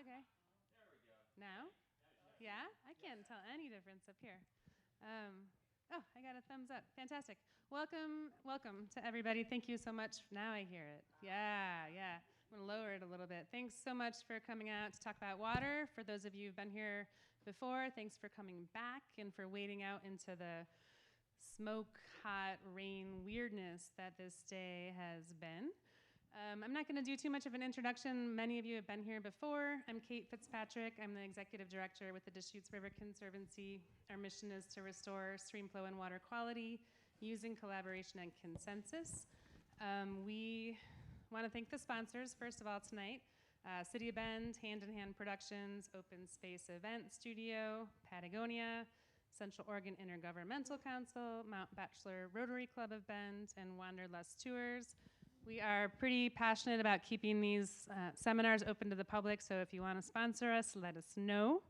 okay. Now? Yeah? I can't tell any difference up here. Oh, I got a thumbs up. Fantastic. Welcome to everybody. Thank you so much. Now I hear it. Yeah. I'm going to lower it a little bit. Thanks so much for coming out to talk about water. For those of you who've been here before, thanks for coming back and for wading out into the smoke, hot, rain weirdness that this day has been. I'm not going to do too much of an introduction. Many of you have been here before. I'm Kate Fitzpatrick. I'm the executive director with the Deschutes River Conservancy. Our mission is to restore stream flow and water quality using collaboration and consensus. We want to thank the sponsors, first of all, tonight. City of Bend, Hand in Hand Productions, Open Space Event Studio, Patagonia, Central Oregon Intergovernmental Council, Mount Bachelor Rotary Club of Bend, and Wanderlust Tours. We are pretty passionate about keeping these seminars open to the public, so if you want to sponsor us, let us know.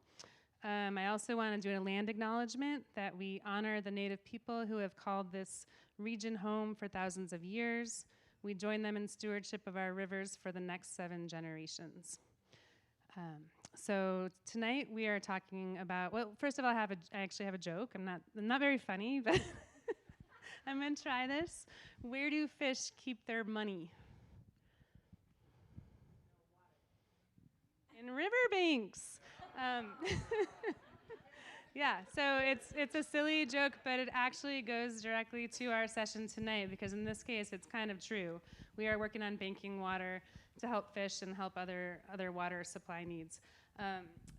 I also want to do a land acknowledgement that we honor the Native people who have called this region home for thousands of years. We join them in stewardship of our rivers for the next 7 generations. So tonight we are talking about, well, first of all, I actually have a joke. I'm not very funny, but I'm going to try this. Where do fish keep their money? In riverbanks. Yeah, so it's a silly joke, but it actually goes directly to our session tonight, because in this case, it's kind of true. We are working on banking water to help fish and help other water supply needs.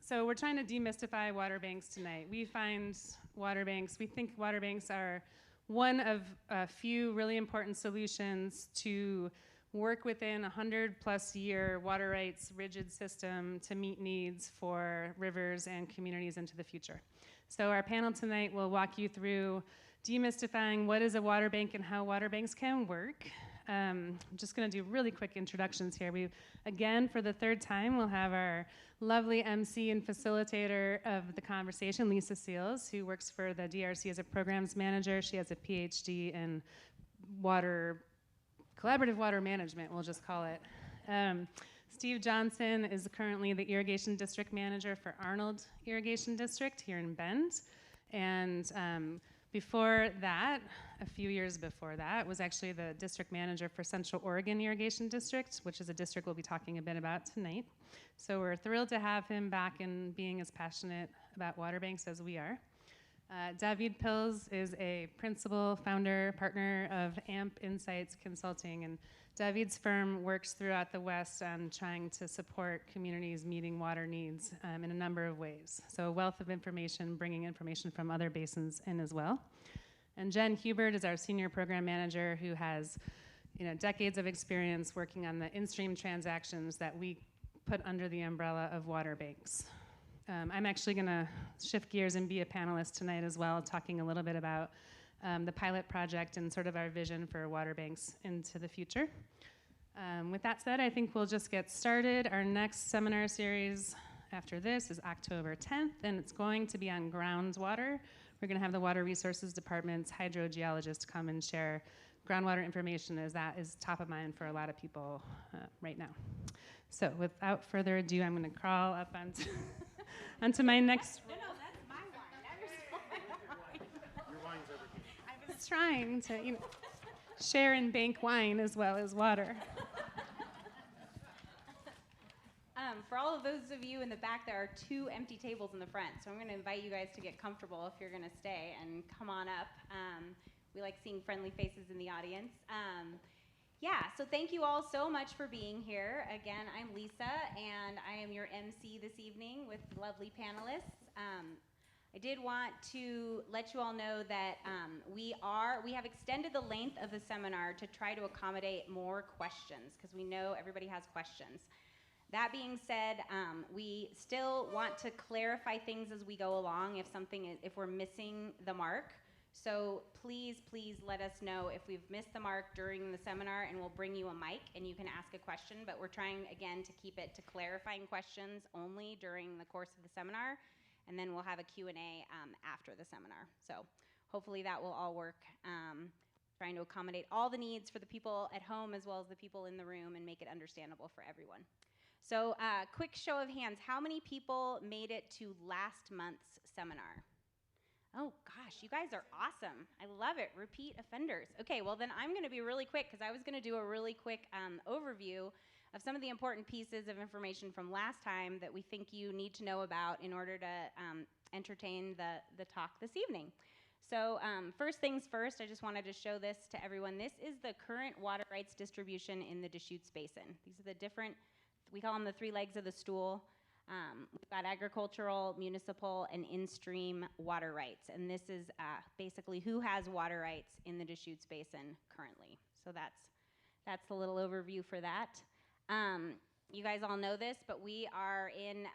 So we're trying to demystify water banks tonight. We think water banks are one of a few really important solutions to work within a 100+ year water rights rigid system to meet needs for rivers and communities into the future. So our panel tonight will walk you through demystifying what is a water bank and how water banks can work. I'm just going to do really quick introductions here. Again, for the 3rd time, we'll have our lovely MC and facilitator of the conversation, Lisa Seals, who works for the DRC as a programs manager. She has a PhD in collaborative water management, we'll just call it. Steve Johnson is currently the irrigation district manager for Arnold Irrigation District here in Bend. And before that, a few years before that, was actually the district manager for Central Oregon Irrigation District, which is a district we'll be talking a bit about tonight. So we're thrilled to have him back and being as passionate about water banks as we are. David Pills is a principal, founder, partner of AMP Insights Consulting, and David's firm works throughout the West on trying to support communities meeting water needs in a number of ways. So a wealth of information, bringing information from other basins in as well. And Jen Hubert is our senior program manager who has decades of experience working on the in-stream transactions that we put under the umbrella of water banks. I'm actually going to shift gears and be a panelist tonight as well, talking a little bit about the pilot project and sort of our vision for water banks into the future. With that said, I think we'll just get started. Our next seminar series after this is October 10th, and it's going to be on groundwater. We're going to have the Water Resources Department's hydrogeologist come and share groundwater information, as that is top of mind for a lot of people right now. So without further ado, I'm going to crawl up onto my next... No, that's my wine. That was my wine. Your wine's over here. I was trying to, share and bank wine as well as water. For all of those of you in the back, there are 2 empty tables in the front, so I'm going to invite you guys to get comfortable if you're going to stay and come on up. We like seeing friendly faces in the audience. So thank you all so much for being here. Again, I'm Lisa, and I am your MC this evening with lovely panelists. I did want to let you all know that we have extended the length of the seminar to try to accommodate more questions, because we know everybody has questions. That being said, we still want to clarify things as we go along if we're missing the mark. So please let us know if we've missed the mark during the seminar, and we'll bring you a mic and you can ask a question. But we're trying, again, to keep it to clarifying questions only during the course of the seminar, and then we'll have a Q&A after the seminar. So hopefully that will all work, trying to accommodate all the needs for the people at home as well as the people in the room and make it understandable for everyone. So quick show of hands, how many people made it to last month's seminar? Oh gosh, you guys are awesome. I love it. Repeat offenders. Okay, well then I'm going to be really quick because I was going to do a really quick overview of some of the important pieces of information from last time that we think you need to know about in order to entertain the talk this evening. So first things first, I just wanted to show this to everyone. This is the current water rights distribution in the Deschutes Basin. These are the different, we call them the three legs of the stool. We've got agricultural, municipal, and in-stream water rights. And this is basically who has water rights in the Deschutes Basin currently. So that's a little overview for that. You guys all know this, but we are in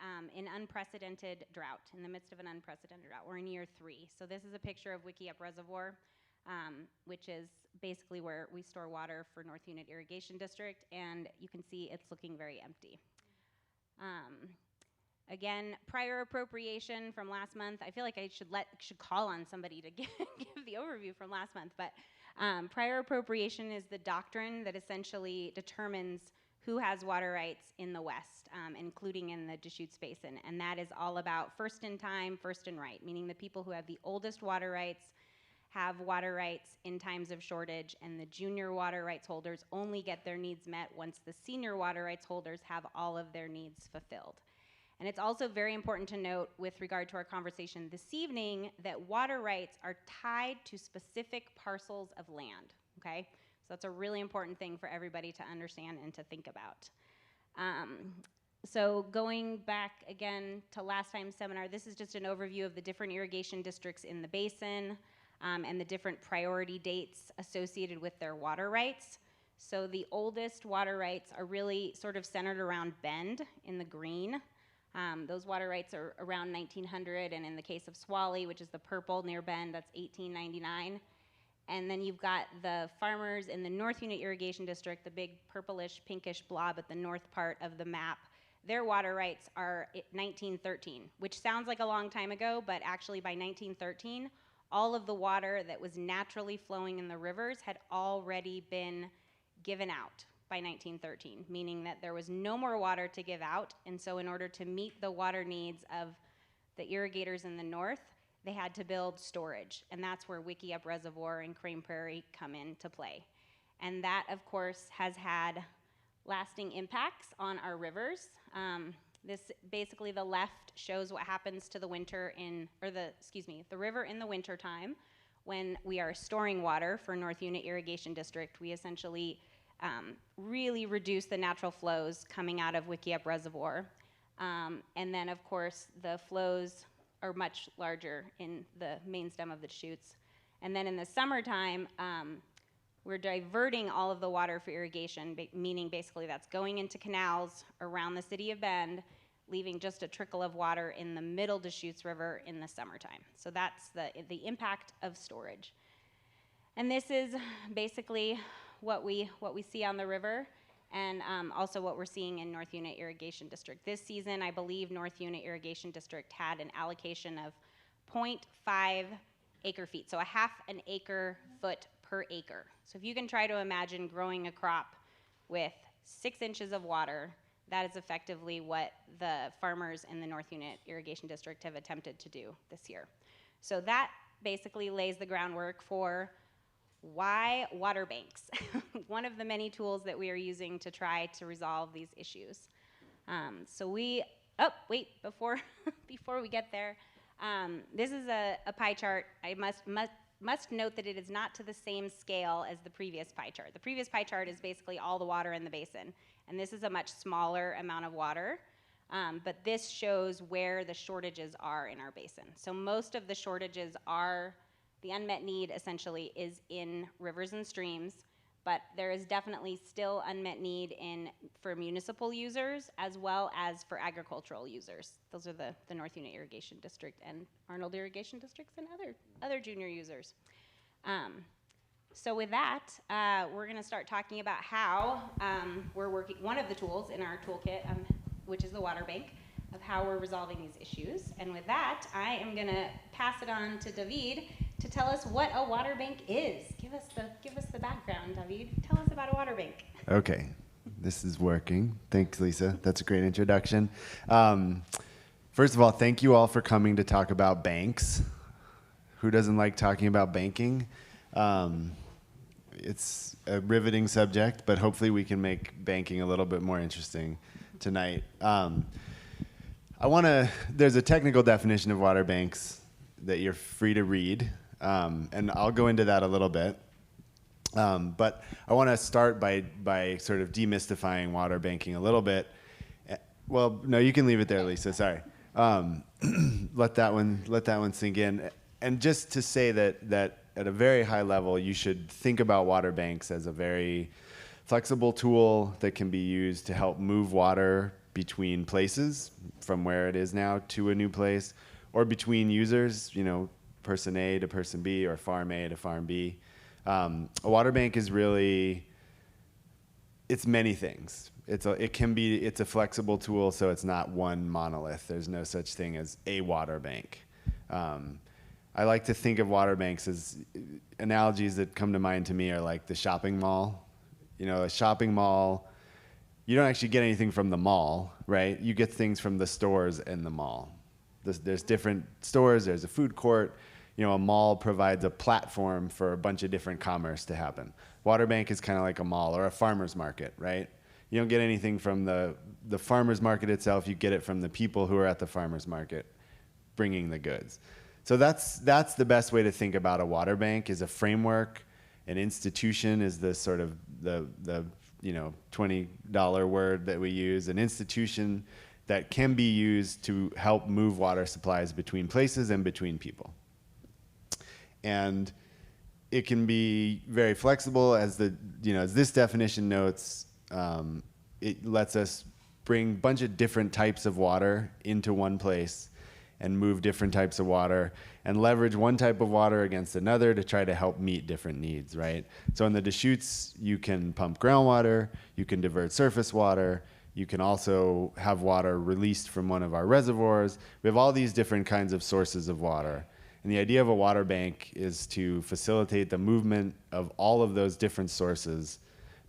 unprecedented drought, in the midst of an unprecedented drought. We're in year 3. So this is a picture of Wickiup Reservoir, which is basically where we store water for North Unit Irrigation District, and you can see it's looking very empty. Again, prior appropriation from last month. I feel like I should call on somebody to give the overview from last month, but prior appropriation is the doctrine that essentially determines who has water rights in the West, including in the Deschutes Basin, and that is all about first in time, first in right, meaning the people who have the oldest water rights have water rights in times of shortage, and the junior water rights holders only get their needs met once the senior water rights holders have all of their needs fulfilled. And it's also very important to note with regard to our conversation this evening that water rights are tied to specific parcels of land, okay? So that's a really important thing for everybody to understand and to think about. So going back again to last time's seminar, this is just an overview of the different irrigation districts in the basin and the different priority dates associated with their water rights. So the oldest water rights are really sort of centered around Bend in the green. Those water rights are around 1900, and in the case of Swally, which is the purple near Bend, that's 1899. And then you've got the farmers in the North Unit Irrigation District, the big purplish, pinkish blob at the north part of the map. Their water rights are 1913, which sounds like a long time ago, but actually by 1913, all of the water that was naturally flowing in the rivers had already been given out by 1913, meaning that there was no more water to give out, and so in order to meet the water needs of the irrigators in the north, they had to build storage, and that's where Wickiup Reservoir and Crane Prairie come into play. And that, of course, has had lasting impacts on our rivers. This basically, the left shows what happens to the winter the river in the winter time when we are storing water for North Unit Irrigation District. We essentially really reduce the natural flows coming out of Wickiup Reservoir. And then, of course, the flows are much larger in the main stem of the Deschutes. And then in the summertime, we're diverting all of the water for irrigation, meaning basically that's going into canals around the city of Bend, leaving just a trickle of water in the middle Deschutes River in the summertime. So that's the impact of storage. And this is basically what we see on the river, and also what we're seeing in North Unit Irrigation District. This season, I believe North Unit Irrigation District had an allocation of 0.5 acre feet, so a half an acre foot per acre. So if you can try to imagine growing a crop with 6 inches of water, that is effectively what the farmers in the North Unit Irrigation District have attempted to do this year. So that basically lays the groundwork for why water banks, one of the many tools that we are using to try to resolve these issues. Before we get there, this is a pie chart. I must note that it is not to the same scale as the previous pie chart. The previous pie chart is basically all the water in the basin, and this is a much smaller amount of water, but this shows where the shortages are in our basin. So most of the shortages are, the unmet need essentially is in rivers and streams, but there is definitely still unmet need for municipal users as well as for agricultural users. Those are the North Unit Irrigation District and Arnold Irrigation Districts and other junior users. So with that, we're going to start talking about how we're working, one of the tools in our toolkit, which is the water bank, of how we're resolving these issues. And with that, I am going to pass it on to David to tell us what a water bank is. Give us the background, David. Tell us about a water bank. Okay. This is working. Thanks, Lisa. That's a great introduction. First of all, thank you all for coming to talk about banks. Who doesn't like talking about banking? It's a riveting subject, but hopefully we can make banking a little bit more interesting tonight. There's a technical definition of water banks that you're free to read, and I'll go into that a little bit. But I want to start by sort of demystifying water banking a little bit. Well, no, you can leave it there, Lisa. Sorry. Let that one sink in. And just to say that at a very high level, you should think about water banks as a very flexible tool that can be used to help move water between places from where it is now to a new place, or between users, person A to person B, or farm A to farm B. A water bank is really, it's many things. It's a flexible tool, so it's not one monolith. There's no such thing as a water bank. I like to think of water banks as analogies that come to mind to me are like the shopping mall. A shopping mall, you don't actually get anything from the mall, right? You get things from the stores in the mall. There's different stores, there's a food court. A mall provides a platform for a bunch of different commerce to happen. Water bank is kind of like a mall or a farmer's market, right? You don't get anything from the farmer's market itself, you get it from the people who are at the farmer's market bringing the goods. So that's the best way to think about a water bank, is a framework. An institution is the sort of the $20 word that we use. An institution that can be used to help move water supplies between places and between people. And it can be very flexible, as this definition notes. It lets us bring a bunch of different types of water into one place and move different types of water and leverage one type of water against another to try to help meet different needs, right? So in the Deschutes, you can pump groundwater, you can divert surface water, you can also have water released from one of our reservoirs. We have all these different kinds of sources of water. And the idea of a water bank is to facilitate the movement of all of those different sources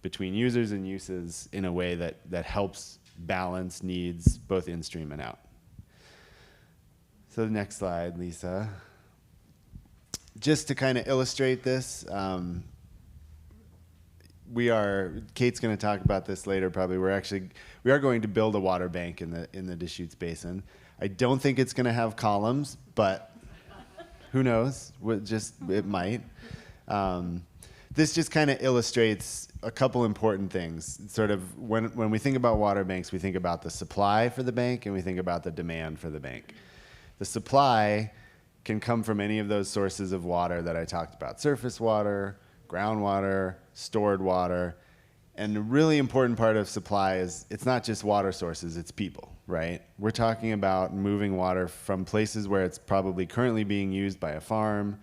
between users and uses in a way that helps balance needs both in stream and out. So the next slide, Lisa. Just to kind of illustrate this, Kate's going to talk about this later probably. We are going to build a water bank in the Deschutes Basin. I don't think it's going to have columns, but who knows? It might. This just kind of illustrates a couple important things. Sort of when we think about water banks, we think about the supply for the bank and we think about the demand for the bank. The supply can come from any of those sources of water that I talked about: surface water, groundwater, stored water. And the really important part of supply is it's not just water sources, it's people, right? We're talking about moving water from places where it's probably currently being used by a farm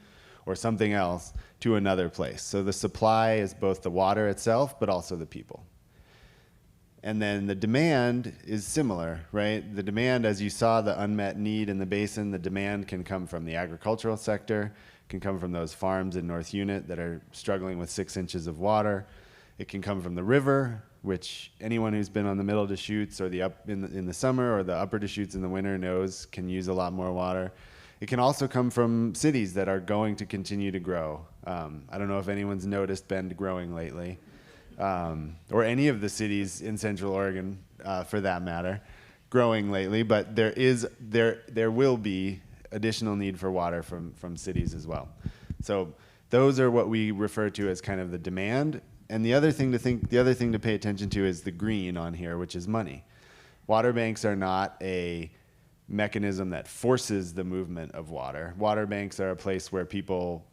or something else to another place. So the supply is both the water itself, but also the people. And then the demand is similar, right? The demand, as you saw, the unmet need in the basin, the demand can come from the agricultural sector, can come from those farms in North Unit that are struggling with 6 inches of water. It can come from the river, which anyone who's been on the middle Deschutes or in the summer or the upper Deschutes in the winter knows can use a lot more water. It can also come from cities that are going to continue to grow. I don't know if anyone's noticed Bend growing lately, or any of the cities in Central Oregon, for that matter, growing lately. But there will be additional need for water from cities as well. So those are what we refer to as kind of the demand. And the other thing to pay attention to is the green on here, which is money. Water banks are not a mechanism that forces the movement of water. Water banks are a place where people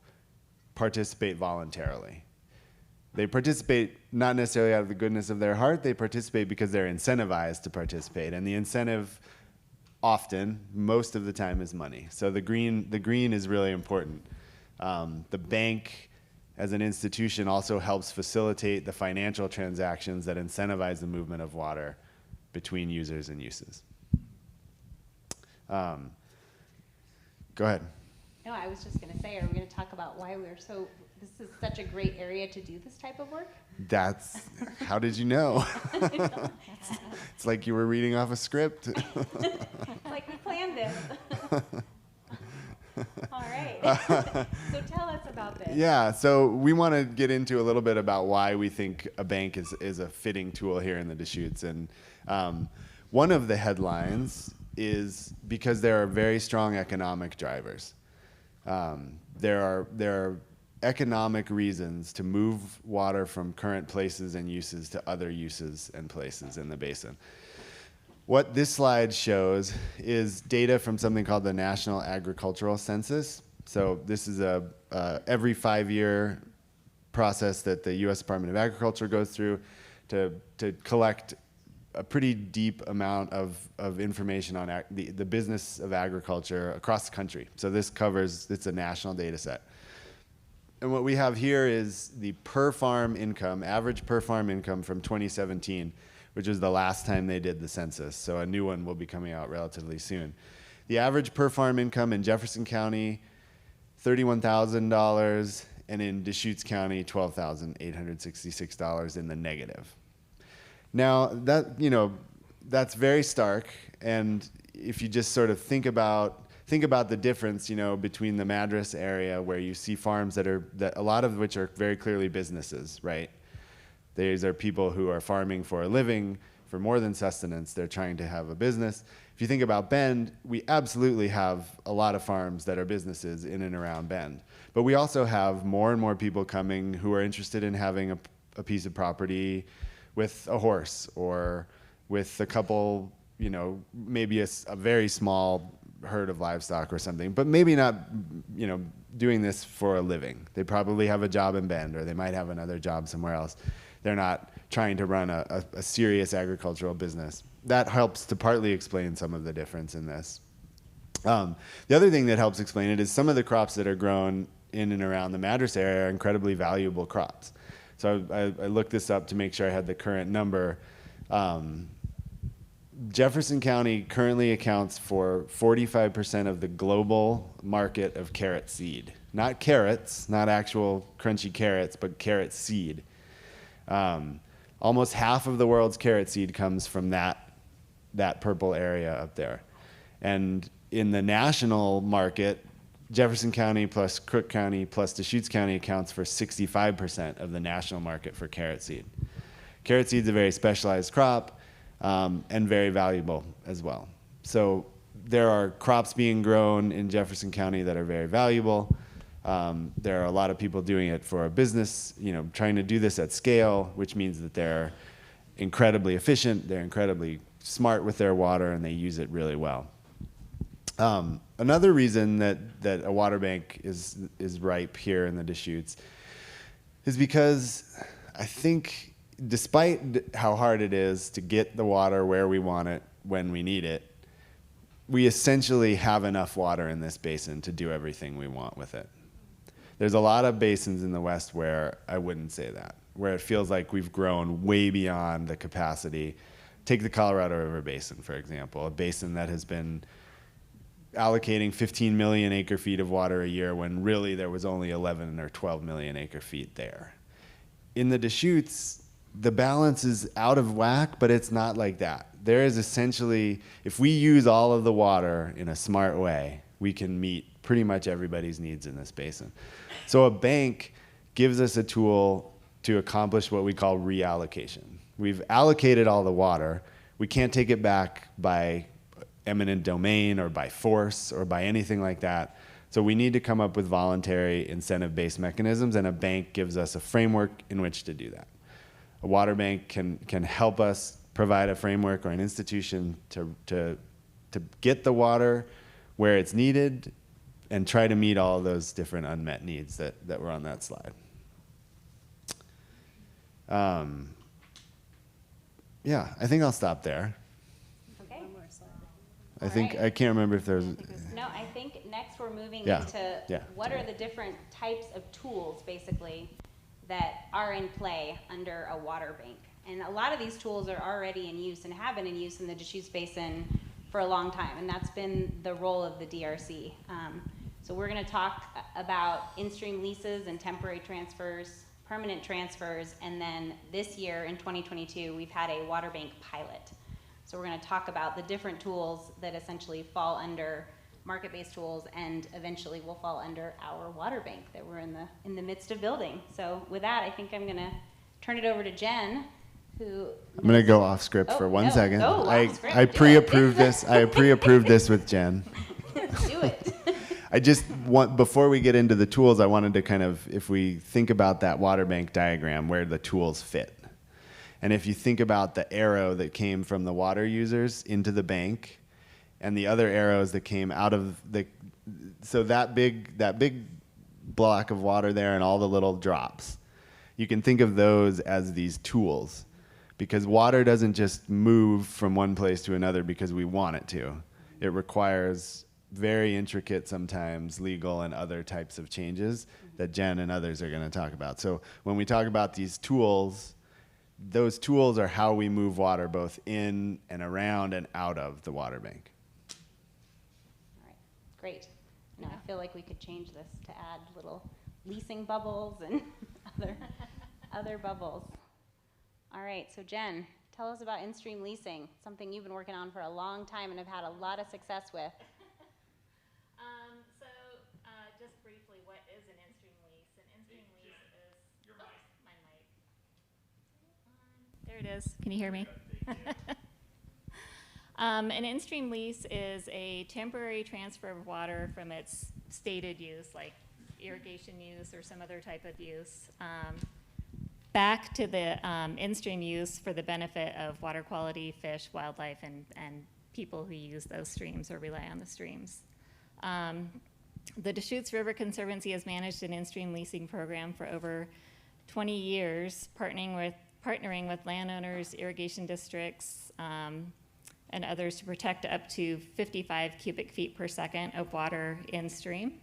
participate voluntarily. They participate not necessarily out of the goodness of their heart, they participate because they're incentivized to participate. And the incentive often, most of the time, is money. So the green is really important. The bank as an institution also helps facilitate the financial transactions that incentivize the movement of water between users and uses. Go ahead. No, I was just going to say, are we going to talk about why this is such a great area to do this type of work? How did you know? It's like you were reading off a script. Like we planned this. All right. So tell us about this. Yeah, so we want to get into a little bit about why we think a bank is a fitting tool here in the Deschutes. And one of the headlines is because there are very strong economic drivers. There are economic reasons to move water from current places and uses to other uses and places in the basin. What this slide shows is data from something called the National Agricultural Census. So this is a every 5-year process that the U.S. Department of Agriculture goes through to collect a pretty deep amount of information on the business of agriculture across the country. So this it's a national data set. And what we have here is the per farm income, average per farm income from 2017, which is the last time they did the census. So a new one will be coming out relatively soon. The average per farm income in Jefferson County, $31,000, and in Deschutes County, $12,866 in the negative. Now that's very stark, and if you just sort of think about the difference, between the Madras area where you see farms that a lot of which are very clearly businesses, right? These are people who are farming for a living, for more than sustenance. They're trying to have a business. If you think about Bend, we absolutely have a lot of farms that are businesses in and around Bend. But we also have more and more people coming who are interested in having a piece of property with a horse or with a couple, maybe a very small herd of livestock or something, but maybe not, doing this for a living. They probably have a job in Bend, or they might have another job somewhere else. They're not trying to run a serious agricultural business. That helps to partly explain some of the difference in this. The other thing that helps explain it is some of the crops that are grown in and around the Madras area are incredibly valuable crops. So I looked this up to make sure I had the current number. Jefferson County currently accounts for 45% of the global market of carrot seed. Not carrots, not actual crunchy carrots, but carrot seed. Almost half of the world's carrot seed comes from that purple area up there. And in the national market, Jefferson County plus Crook County plus Deschutes County accounts for 65% of the national market for carrot seed. Carrot seed is a very specialized crop. And very valuable as well. So there are crops being grown in Jefferson County that are very valuable. There are a lot of people doing it for a business, trying to do this at scale, which means that they're incredibly efficient, they're incredibly smart with their water, and they use it really well. Another reason that a water bank is ripe here in the Deschutes is because I think, despite how hard it is to get the water where we want it when we need it, we essentially have enough water in this basin to do everything we want with it. There's a lot of basins in the West where I wouldn't say that, where it feels like we've grown way beyond the capacity. Take the Colorado River Basin, for example, a basin that has been allocating 15 million acre feet of water a year when really there was only 11 or 12 million acre feet there. In the Deschutes, the balance is out of whack, but it's not like that. There is essentially, if we use all of the water in a smart way, we can meet pretty much everybody's needs in this basin. So a bank gives us a tool to accomplish what we call reallocation. We've allocated all the water. We can't take it back by eminent domain or by force or by anything like that. So we need to come up with voluntary incentive-based mechanisms, and a bank gives us a framework in which to do that. A water bank can help us provide a framework or an institution to get the water where it's needed and try to meet all of those different unmet needs that were on that slide. Yeah, I think I'll stop there. Okay. I can't remember if there's... No, I think next we're moving Yeah. into what are the different types of tools, basically, that are in play under a water bank. And a lot of these tools are already in use and have been in use in the Deschutes Basin for a long time, and that's been the role of the DRC. So we're going to talk about in-stream leases and temporary transfers, permanent transfers, and then this year in 2022, we've had a water bank pilot. So we're going to talk about the different tools that essentially fall under market-based tools and eventually will fall under our water bank that we're in the midst of building. So with that, I think I'm going to turn it over to Jen, who I'm going to go off script for one second. Oh, off script. I pre-approved this. I pre-approved this with Jen. Do it. I just want, before we get into the tools, I wanted to kind of, if we think about that water bank diagram, where the tools fit. And if you think about the arrow that came from the water users into the bank, and the other arrows that came out of the, so that big block of water there and all the little drops, you can think of those as these tools, because water doesn't just move from one place to another because we want it to. It requires very intricate, sometimes legal and other types of changes that Jen and others are going to talk about. So when we talk about these tools, those tools are how we move water both in and around and out of the water bank. All right, great. Now I feel like we could change this to add little leasing bubbles and other bubbles. All right, so Jen, tell us about in-stream leasing, something you've been working on for a long time and have had a lot of success with. Just briefly, what is an in-stream lease? An in-stream lease is, my mic. There it is. Can you hear me? An in-stream lease is a temporary transfer of water from its stated use, like irrigation use or some other type of use, back to the in-stream use for the benefit of water quality, fish, wildlife, and people who use those streams or rely on the streams. The Deschutes River Conservancy has managed an in-stream leasing program for over 20 years, partnering with landowners, irrigation districts, and others to protect up to 55 cubic feet per second of water in stream.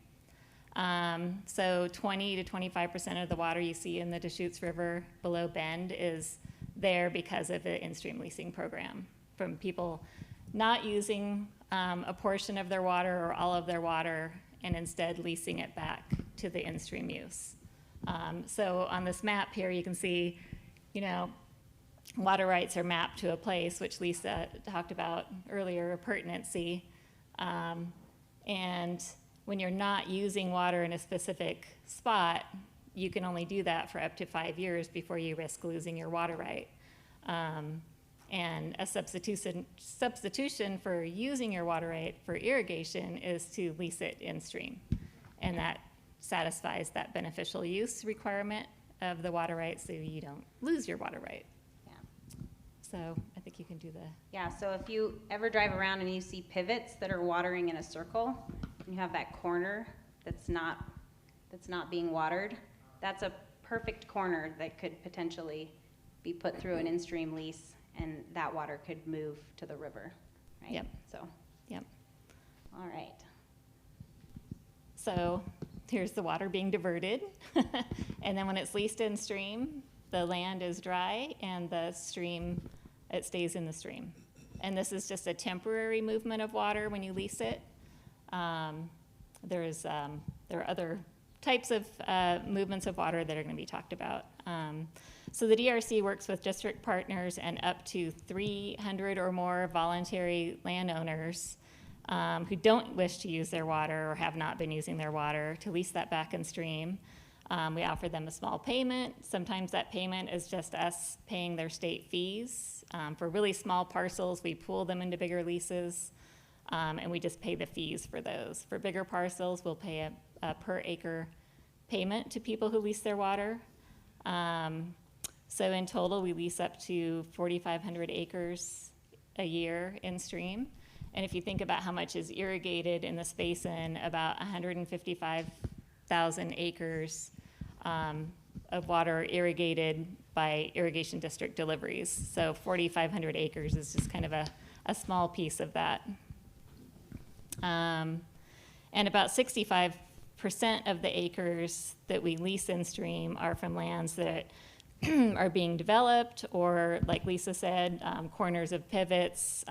So 20 to 25% of the water you see in the Deschutes River below Bend is there because of the in-stream leasing program, from people not using a portion of their water or all of their water and instead leasing it back to the in-stream use. So on this map here, you can see, water rights are mapped to a place, which Lisa talked about earlier, pertinency. And when you're not using water in a specific spot, you can only do that for up to 5 years before you risk losing your water right. And a substitution for using your water right for irrigation is to lease it in stream. And that satisfies that beneficial use requirement of the water right, so you don't lose your water right. Yeah. So I think you can do the... Yeah, so if you ever drive around and you see pivots that are watering in a circle, and you have that corner that's not being watered, that's a perfect corner that could potentially be put through an in-stream lease, and that water could move to the river, right? Yep. So. Yep. All right. So here's the water being diverted. And then when it's leased in stream, the land is dry and the stream, it stays in the stream. And this is just a temporary movement of water when you lease it. There are other types of movements of water that are going to be talked about. So the DRC works with district partners and up to 300 or more voluntary landowners who don't wish to use their water or have not been using their water to lease that back in stream. We offer them a small payment. Sometimes that payment is just us paying their state fees. For really small parcels, we pool them into bigger leases, and we just pay the fees for those. For bigger parcels, we'll pay a per acre payment to people who lease their water. So in total, we lease up to 4,500 acres a year in stream. And if you think about how much is irrigated in this basin, about 155,000 acres of water irrigated by irrigation district deliveries. So 4,500 acres is just kind of a small piece of that. And about 65% of the acres that we lease in stream are from lands that are being developed, or like Lisa said, corners of pivots,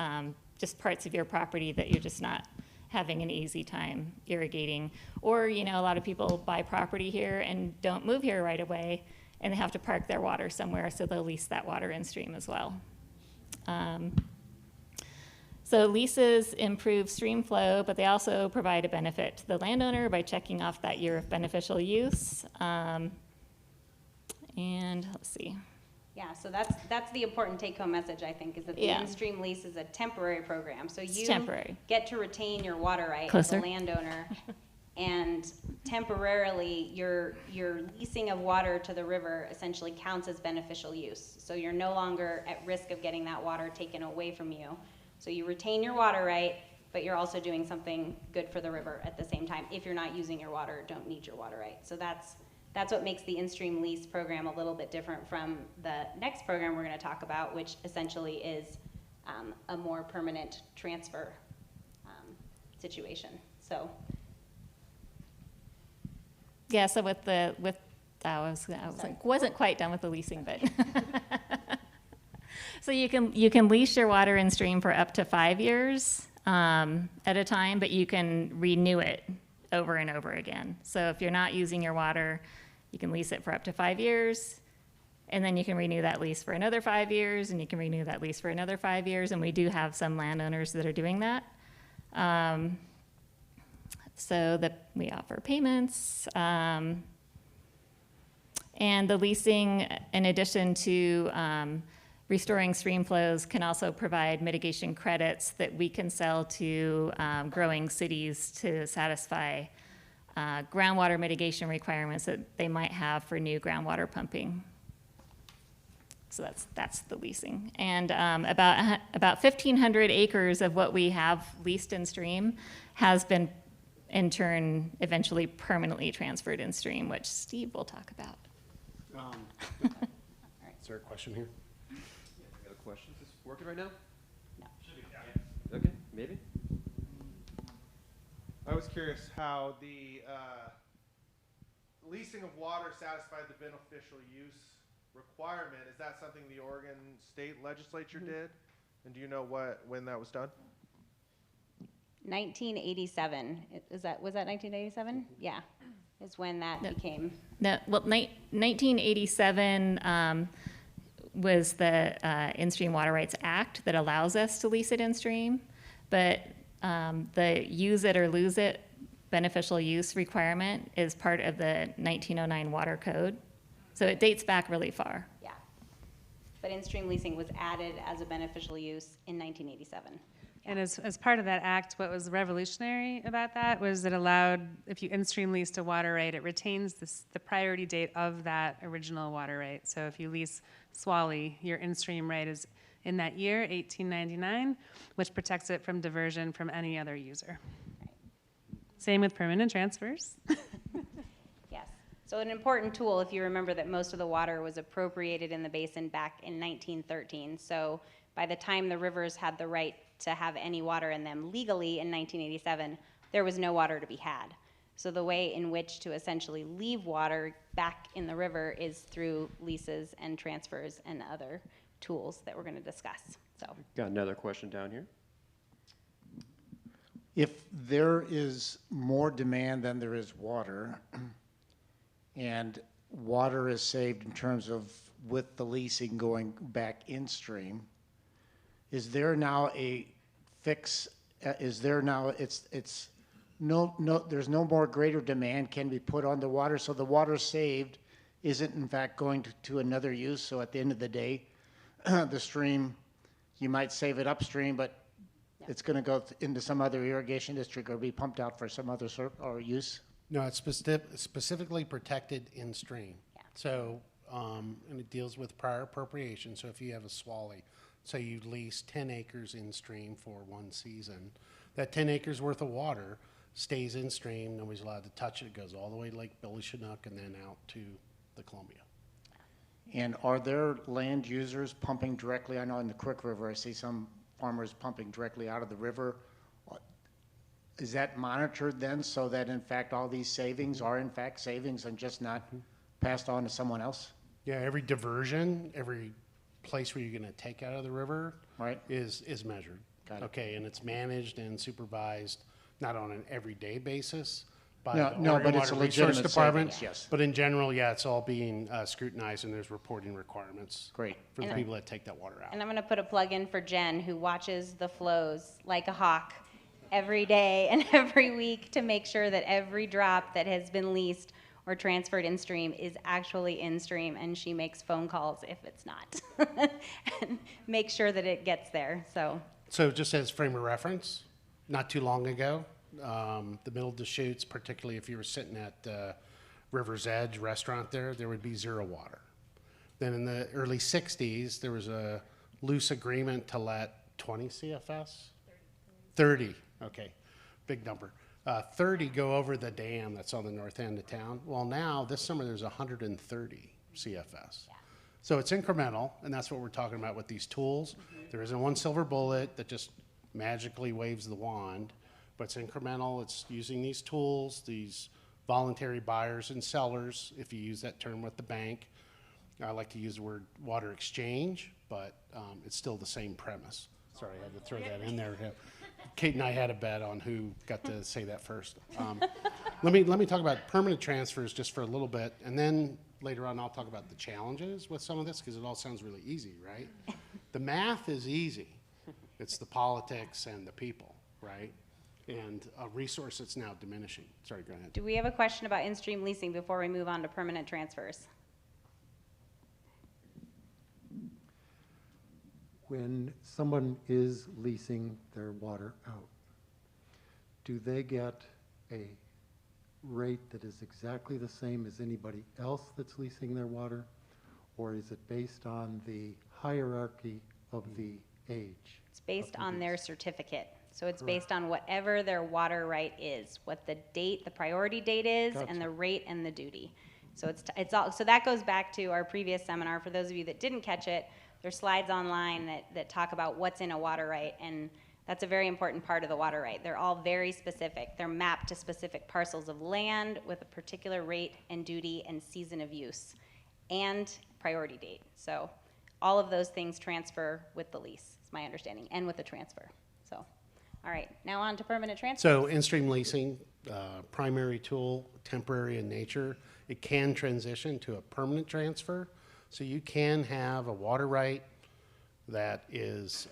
just parts of your property that you're just not having an easy time irrigating. Or, a lot of people buy property here and don't move here right away, and they have to park their water somewhere, so they'll lease that water in stream as well. So leases improve stream flow, but they also provide a benefit to the landowner by checking off that year of beneficial use. And let's see. Yeah, so that's the important take-home message, I think, is that the in-stream lease is a temporary program. So you get to retain your water right as a landowner, and temporarily your leasing of water to the river essentially counts as beneficial use. So you're no longer at risk of getting that water taken away from you. So you retain your water right, but you're also doing something good for the river at the same time if you're not using your water, don't need your water right. So that's what makes the in-stream lease program a little bit different from the next program we're going to talk about, which essentially is a more permanent transfer situation. So yeah, so wasn't quite done with the leasing, but so you can lease your water in stream for up to 5 years at a time, but you can renew it over and over again. So if you're not using your water, you can lease it for up to 5 years, and then you can renew that lease for another 5 years, and you can renew that lease for another 5 years, and we do have some landowners that are doing that. So that we offer payments, and the leasing, in addition to restoring stream flows, can also provide mitigation credits that we can sell to growing cities to satisfy groundwater mitigation requirements that they might have for new groundwater pumping. So that's the leasing. And about 1,500 acres of what we have leased in stream has been, in turn, eventually permanently transferred in stream, which Steve will talk about. Is there a question here? Yeah, I got a question. Is this working right now? No. Okay, maybe. I was curious how the leasing of water satisfied the beneficial use requirement. Is that something the Oregon State Legislature did? And do you know when that was done? 1987. Was that 1987? Yeah, is when that became. No, well, 1987 was the In-Stream Water Rights Act that allows us to lease it in stream, but the use it or lose it beneficial use requirement is part of the 1909 Water Code. So it dates back really far. Yeah, but in-stream leasing was added as a beneficial use in 1987. And as part of that act, what was revolutionary about that was it allowed, if you in-stream leased a water right, it retains the priority date of that original water right. So if you lease Swally, your in-stream right is in that year, 1899, which protects it from diversion from any other user. Right. Same with permanent transfers. Yes. So an important tool, if you remember that most of the water was appropriated in the basin back in 1913. So by the time the rivers had the right to have any water in them legally in 1987, there was no water to be had. So the way in which to essentially leave water back in the river is through leases and transfers and other tools that we're going to discuss. So Got another question down here. If there is more demand than there is water, and water is saved in terms of with the leasing going back in stream, is there now a fix? Is there now there's no more greater demand can be put on the water, so the water saved isn't in fact going to another use. So at the end of the day, the stream, you might save it upstream, but it's going to go into some other irrigation district or be pumped out for some other or use. No, it's specifically protected in stream. Yeah. So, and it deals with prior appropriation. So if you have a Swally, so you lease 10 acres in stream for one season, that 10 acres worth of water stays in stream. Nobody's allowed to touch it. It goes all the way to Lake Billy Chinook and then out to the Columbia. And are there land users pumping directly? I know in the Quick River, I see some farmers pumping directly out of the river. Is that monitored then so that in fact all these savings are in fact savings and just not passed on to someone else? Yeah, every diversion, every place where you're going to take out of the river Right. is measured. Got it. Okay, and it's managed and supervised not on an everyday basis, by No, the no, Oregon but it's Water a Resource legitimate Department. savings, yes. But in general, yeah, it's all being scrutinized, and there's reporting requirements Great. for the And- people that take that water out. And I'm going to put a plug in for Jen, who watches the flows like a hawk every day and every week to make sure that every drop that has been leased or transferred in stream is actually in stream, and she makes phone calls if it's not. And make sure that it gets there, so. So just as frame of reference, not too long ago, the middle Deschutes, particularly if you were sitting at River's Edge restaurant there would be zero water. Then in the early 60s, there was a loose agreement to let 20 CFS? 30, okay, big number. 30 go over the dam that's on the north end of town. Well, now, this summer, there's 130 CFS. So it's incremental, and that's what we're talking about with these tools. There isn't one silver bullet that just magically waves the wand, but it's incremental. It's using these tools, these voluntary buyers and sellers, if you use that term with the bank. I like to use the word water exchange, but it's still the same premise. Sorry, I had to throw that in there. Kate and I had a bet on who got to say that first. Let me talk about permanent transfers just for a little bit, and then later on I'll talk about the challenges with some of this, because it all sounds really easy, right? The math is easy. It's the politics and the people, right? And a resource that's now diminishing. Sorry, go ahead. Do we have a question about in-stream leasing before we move on to permanent transfers? When someone is leasing their water out, do they get a rate that is exactly the same as anybody else that's leasing their water? Or is it based on the hierarchy of the age? It's based of the on their lease? certificate. So it's based on whatever their water right is, what the date, the priority date is, and Gotcha. the rate and the duty. So it's all, so that goes back to our previous seminar. For those of you that didn't catch it, there's slides online that talk about what's in a water right, and that's a very important part of the water right. They're all very specific. They're mapped to specific parcels of land with a particular rate and duty and season of use and priority date. So all of those things transfer with the lease, is my understanding, and with the transfer. So, all right, now on to permanent transfer. So in-stream leasing, primary tool, temporary in nature, it can transition to a permanent transfer. So you can have a water right that is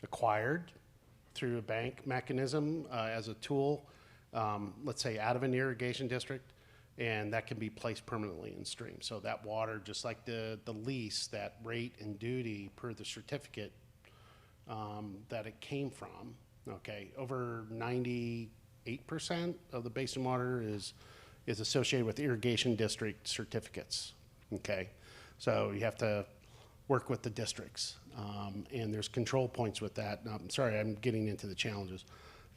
acquired through a bank mechanism as a tool, let's say out of an irrigation district, and that can be placed permanently in stream. So that water, just like the lease, that rate and duty per the certificate that it came from, okay, over 98% of the basin water is associated with irrigation district certificates, okay? So you have to work with the districts, and there's control points with that. I'm sorry, I'm getting into the challenges.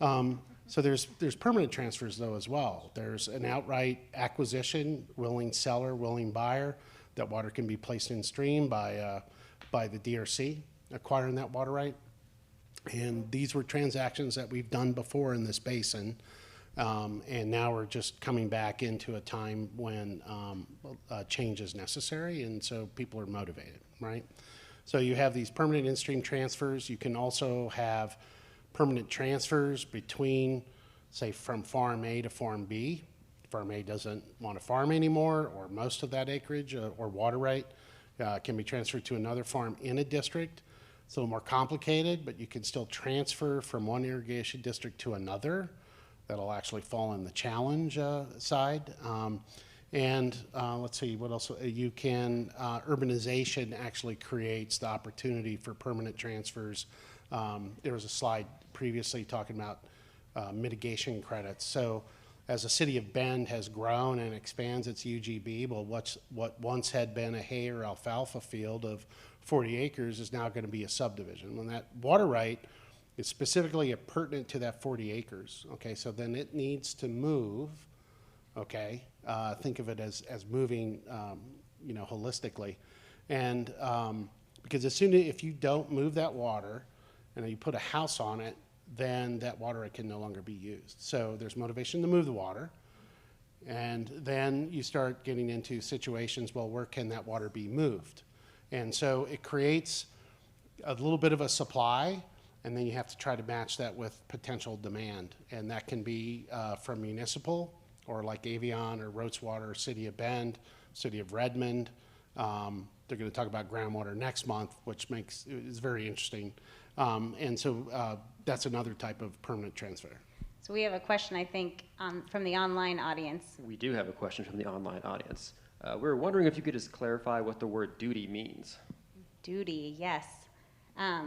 So there's permanent transfers though as well. There's an outright acquisition, willing seller, willing buyer. That water can be placed in stream by the DRC acquiring that water right. And these were transactions that we've done before in this basin. And now we're just coming back into a time when change is necessary, and so people are motivated, right? So you have these permanent in-stream transfers. You can also have permanent transfers between, say, from Farm A to Farm B. Farm A doesn't want to farm anymore, or most of that acreage or water right can be transferred to another farm in a district. It's a little more complicated, but you can still transfer from one irrigation district to another. That'll actually fall in the challenge side. Let's see, what else? You can, urbanization actually creates the opportunity for permanent transfers. There was a slide previously talking about mitigation credits. So as the city of Bend has grown and expands its UGB, well, what once had been a hay or alfalfa field of 40 acres is now going to be a subdivision. When that water right is specifically pertinent to that 40 acres, okay, so then it needs to move, okay, think of it as moving, you know, holistically. And because as soon as, if you don't move that water and you put a house on it, then that water right can no longer be used. So there's motivation to move the water. And then you start getting into situations, well, where can that water be moved? And so it creates a little bit of a supply and then you have to try to match that with potential demand. And that can be from municipal, or like Avion or Rotes Water, or City of Bend, City of Redmond. They're going to talk about groundwater next month, which is very interesting. And so that's another type of permanent transfer. So we have a question, I think, from the online audience. We do have a question from the online audience. We were wondering if you could just clarify what the word duty means. Duty, yes. I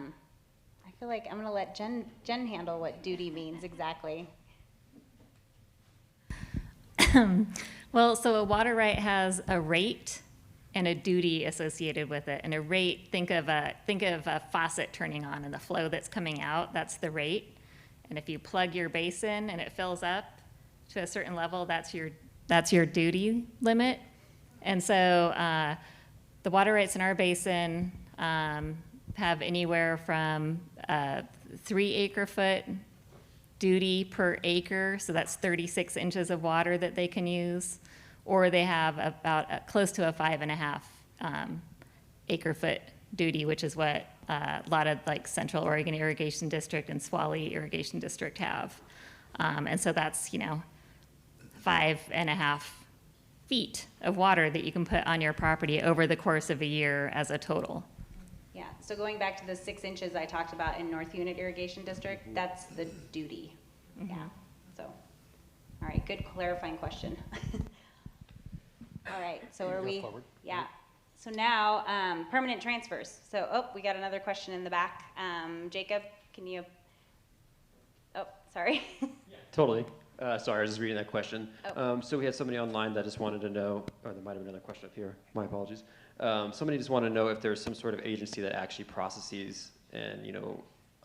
feel like I'm going to let Jen handle what duty means exactly. Well, so a water right has a rate and a duty associated with it. And a rate, think of a faucet turning on and the flow that's coming out, that's the rate. And if you plug your basin and it fills up to a certain level, that's your duty limit. And so the water rights in our basin have anywhere from 3 acre-foot duty per acre, so that's 36 inches of water that they can use, or they have about close to a 5.5 acre-foot duty, which is what a lot of like Central Oregon Irrigation District and Swally Irrigation District have. And so that's, 5.5 feet of water that you can put on your property over the course of a year as a total. Yeah, so going back to the 6 inches I talked about in North Unit Irrigation District, that's the duty. Yeah, so, all right, good clarifying question. All right, so are we? Forward. Yeah. So now, permanent transfers. So, we got another question in the back. Jacob, can you? Oh, sorry. Totally. Sorry, I was just reading that question. Oh. So we had somebody online that just wanted to know, or there might have been another question up here. My apologies. Somebody just wanted to know if there's some sort of agency that actually processes and,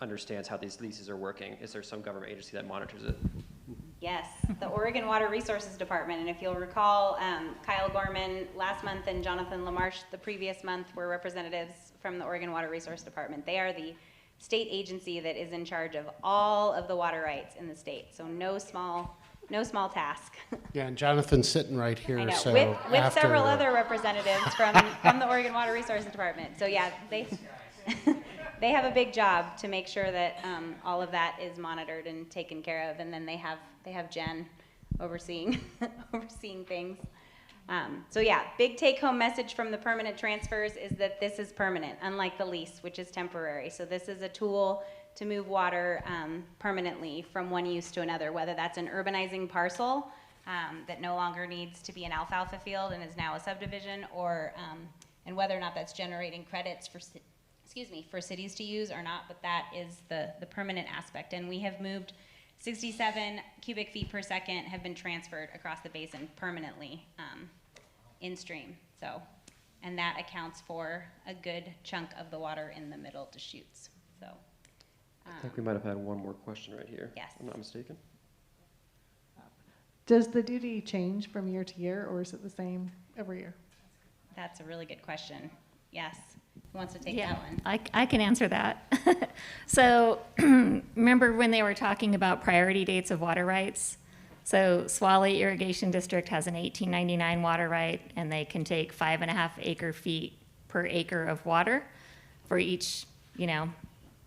understands how these leases are working. Is there some government agency that monitors it? Yes, the Oregon Water Resources Department. And if you'll recall, Kyle Gorman last month and Jonathan LaMarche the previous month were representatives from the Oregon Water Resource Department. They are the state agency that is in charge of all of the water rights in the state. So no small task. Yeah, and Jonathan's sitting right here. I know, So with several other representatives from the Oregon Water Resources Department. So yeah, they have a big job to make sure that all of that is monitored and taken care of, and then they have Jen overseeing things. So yeah, big take-home message from the permanent transfers is that this is permanent, unlike the lease, which is temporary. So this is a tool to move water permanently from one use to another, whether that's an urbanizing parcel that no longer needs to be an alfalfa field and is now a subdivision, or and whether or not that's generating credits for cities to use or not, but that is the permanent aspect. And we have moved 67 cubic feet per second have been transferred across the basin permanently in stream. So, and that accounts for a good chunk of the water in the middle Deschutes. So, I think we might have had one more question right here. Yes. If I'm not mistaken. Does the duty change from year to year, or is it the same every year? that's a really good question. Yes. Who wants to take that one? I can answer that. So remember when they were talking about priority dates of water rights? So Swally Irrigation District has an 1899 water right, and they can take 5.5 acre feet per acre of water for each,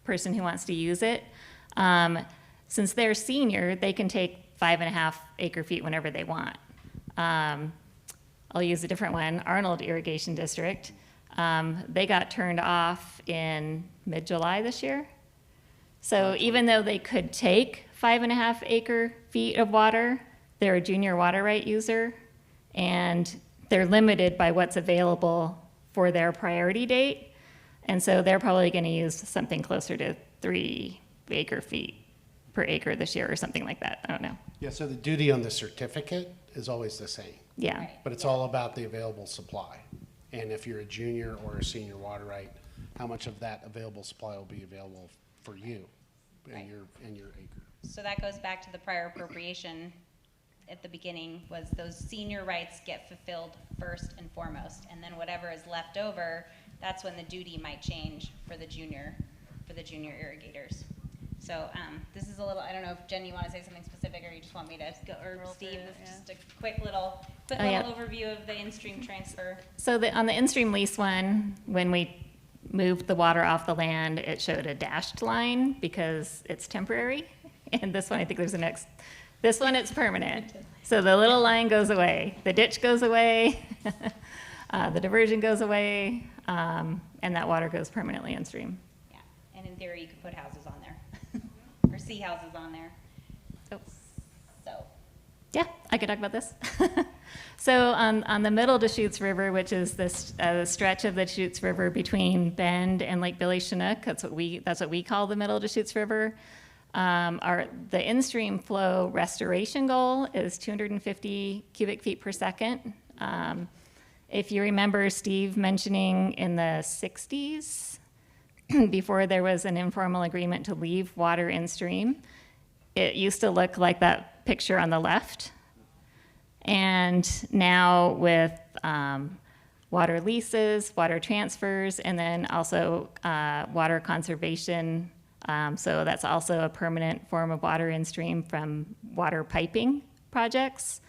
person who wants to use it. Since they're senior, they can take 5.5 acre feet whenever they want. I'll use a different one, Arnold Irrigation District. They got turned off in mid-July this year. So even though they could take 5.5 acre feet of water, they're a junior water right user, and they're limited by what's available for their priority date. And so they're probably going to use something closer to 3 acre feet per acre this year or something like that. I don't know. Yeah, so the duty on the certificate is always the same, Yeah. but it's all about the available supply. And if you're a junior or a senior water right, how much of that available supply will be available for you and your acre? So that goes back to the prior appropriation at the beginning, was those senior rights get fulfilled first and foremost. And then whatever is left over, that's when the duty might change for the junior irrigators. So this is a little, I don't know if Jen, you want to say something specific, or you just want me to go, or Roll Steve, through it, just a quick little yeah. overview of the in-stream transfer. So on the in-stream lease one, when we moved the water off the land, it showed a dashed line because it's temporary. And this one, I think there's this one, it's permanent. So the little line goes away, the ditch goes away, the diversion goes away, and that water goes permanently in stream. Yeah, and in theory, you could put houses on there, or see houses on there. So. Yeah, I could talk about this. So on the middle Deschutes River, which is this stretch of the Deschutes River between Bend and Lake Billy Chinook, that's what we call the middle Deschutes River. The in-stream flow restoration goal is 250 cubic feet per second. If you remember Steve mentioning in the 60s, before there was an informal agreement to leave water in stream, it used to look like that picture on the left. And now with water leases, water transfers, and then also water conservation, so that's also a permanent form of water in stream from water piping projects.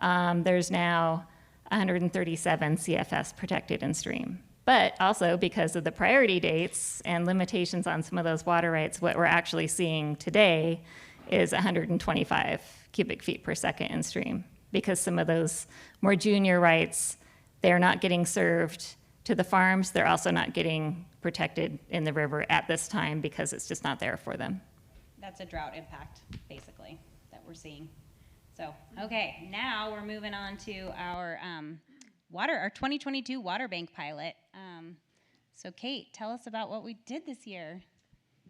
There's now 137 CFS protected in stream. But also because of the priority dates and limitations on some of those water rights, what we're actually seeing today is 125 cubic feet per second in stream, because some of those more junior rights, they're not getting served to the farms. They're also not getting protected in the river at this time because it's just not there for them. That's a drought impact, basically, that we're seeing. So, okay, now we're moving on to our our 2022 water bank pilot. So Kate, tell us about what we did this year.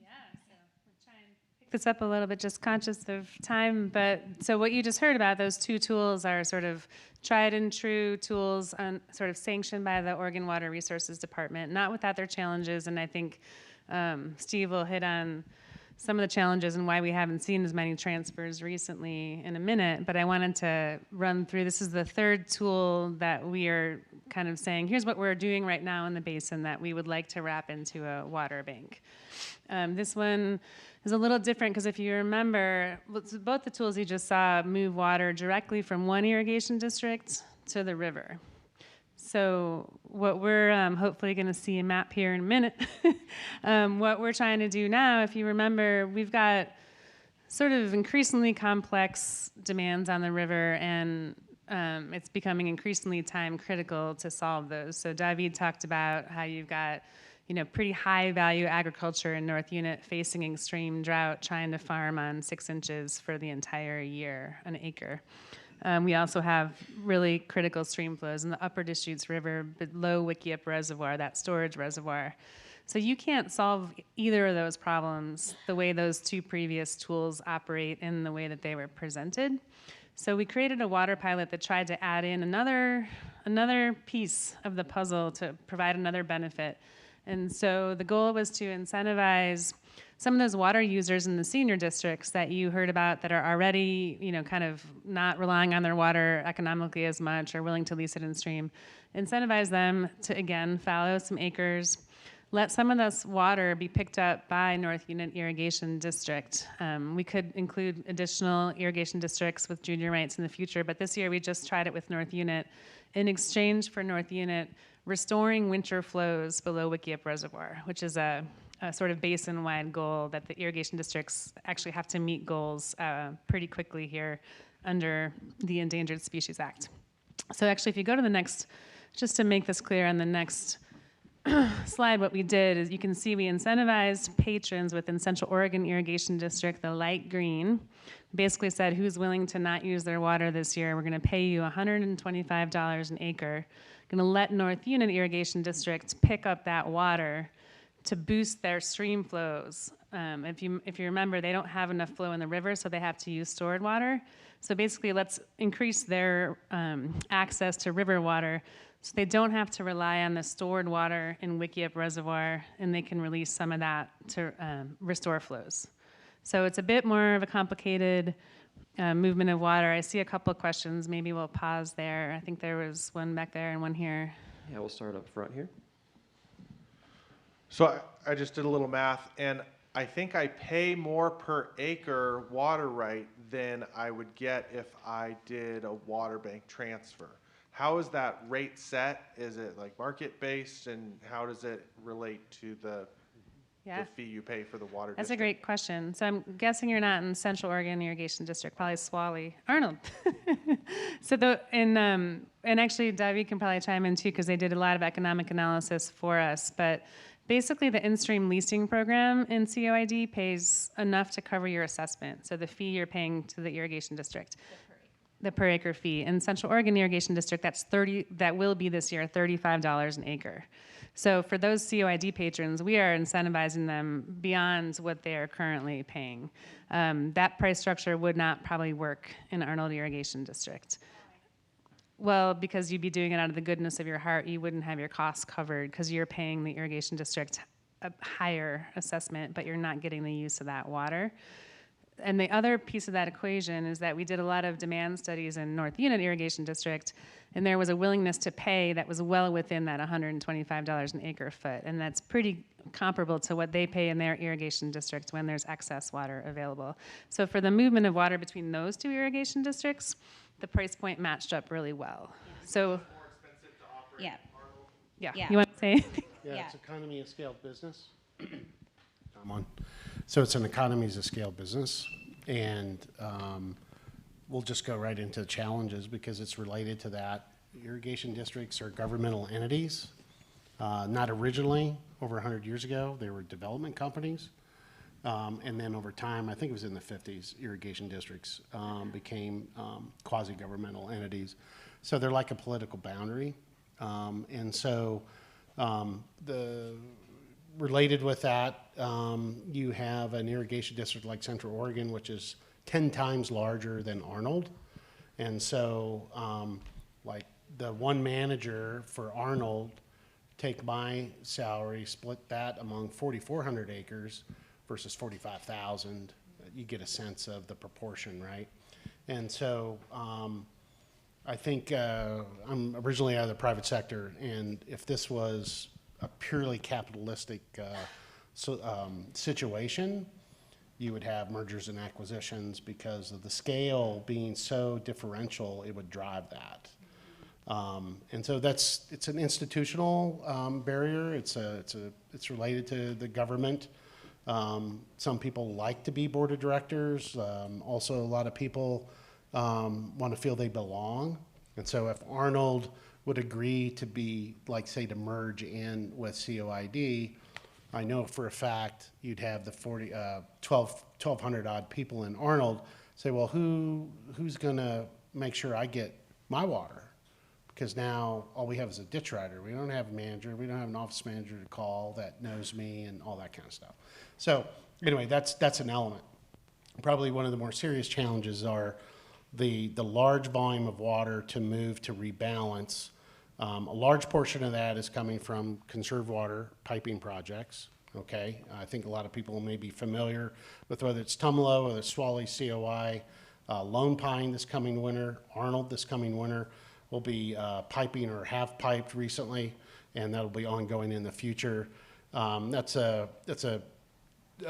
Yeah, so we'll try and pick this up a little bit, just conscious of time. But so what you just heard about, those two tools are sort of tried and true tools sort of sanctioned by the Oregon Water Resources Department, not without their challenges. And I think Steve will hit on some of the challenges and why we haven't seen as many transfers recently in a minute, but I wanted to run through. This is the third tool that we are kind of saying, here's what we're doing right now in the basin that we would like to wrap into a water bank. This one is a little different because if you remember, both the tools you just saw move water directly from one irrigation district to the river. So what we're hopefully going to see a map here in a minute. What we're trying to do now, if you remember, we've got sort of increasingly complex demands on the river, and it's becoming increasingly time critical to solve those. So David talked about how you've got pretty high value agriculture in North Unit facing extreme drought, trying to farm on 6 inches for the entire year, an acre. We also have really critical stream flows in the upper Deschutes River, below Wickiup Reservoir, that storage reservoir. So you can't solve either of those problems the way those two previous tools operate in the way that they were presented. So we created a water pilot that tried to add in another piece of the puzzle to provide another benefit. And so the goal was to incentivize some of those water users in the senior districts that you heard about that are already, kind of not relying on their water economically as much or willing to lease it in stream, incentivize them to, again, fallow some acres, let some of this water be picked up by North Unit Irrigation District. We could include additional irrigation districts with junior rights in the future, but this year we just tried it with North Unit in exchange for North Unit restoring winter flows below Wickiup Reservoir, which is a sort of basin-wide goal that the irrigation districts actually have to meet goals pretty quickly here under the Endangered Species Act. So actually, if you go to the next, just to make this clear on the next slide, what we did is you can see we incentivized patrons within Central Oregon Irrigation District, the light green, basically said who's willing to not use their water this year, we're going to pay you $125 an acre. Going to let North Unit Irrigation District pick up that water to boost their stream flows. If you remember, they don't have enough flow in the river, so they have to use stored water. So basically, let's increase their access to river water so they don't have to rely on the stored water in Wickiup Reservoir, and they can release some of that to restore flows. So it's a bit more of a complicated movement of water. I see a couple of questions. Maybe we'll pause there. I think there was one back there and one here. Yeah, we'll start up front here. So I just did a little math, and I think I pay more per acre water right than I would get if I did a water bank transfer. how is that rate set? Is it like market based, and how does it relate to the fee you pay for the water That's a district? great question. So I'm guessing you're not in Central Oregon Irrigation District, probably Swally, Arnold. So and actually Davy can probably chime in too, because they did a lot of economic analysis for us. But basically the in-stream leasing program in COID pays enough to cover your assessment. So the fee you're paying to the irrigation district. The per acre fee. In Central Oregon Irrigation District, that will be this year $35 an acre. So for those COID patrons, we are incentivizing them beyond what they are currently paying. That price structure would not probably work in Arnold Irrigation District. Well, because you'd be doing it out of the goodness of your heart, you wouldn't have your costs covered because you're paying the irrigation district a higher assessment, but you're not getting the use of that water. And the other piece of that equation is that we did a lot of demand studies in North Unit Irrigation District, and there was a willingness to pay that was well within that $125 an acre foot. And that's pretty comparable to what they pay in their irrigation district when there's excess water available. So for the movement of water between those two irrigation districts, the price point matched up really well. So, More expensive to operate Yeah. Arnold? Yeah. You want to say anything? Yeah, it's economy of scale business. Come on. So it's an economies of scale business, and we'll just go right into the challenges because it's related to that. Irrigation districts are governmental entities. Not originally, over 100 years ago, they were development companies. And then over time, I think it was in the 50s, irrigation districts became quasi-governmental entities. So they're like a political boundary. And so related with that, you have an irrigation district like Central Oregon, which is 10 times larger than Arnold. And so like the one manager for Arnold, take my salary, split that among 4,400 acres versus 45,000, you get a sense of the proportion, right? And so I think I'm originally out of the private sector, and if this was a purely capitalistic situation, you would have mergers and acquisitions because of the scale being so differential, it would drive that. And so it's an institutional barrier. It's related to the government. Some people like to be board of directors. Also, a lot of people want to feel they belong. And so if Arnold would agree to be, like, say, to merge in with COID, I know for a fact you'd have the 1,200 odd people in Arnold say, well, who's going to make sure I get my water? Because now all we have is a ditch rider. We don't have a manager. We don't have an office manager to call that knows me and all that kind of stuff. So anyway, that's an element. Probably one of the more serious challenges are the large volume of water to move to rebalance. A large portion of that is coming from conserved water piping projects. Okay, I think a lot of people may be familiar with whether it's Tumalo or the Swally COI, Lone Pine this coming winter, Arnold this coming winter will be piping or have piped recently, and that'll be ongoing in the future. That's a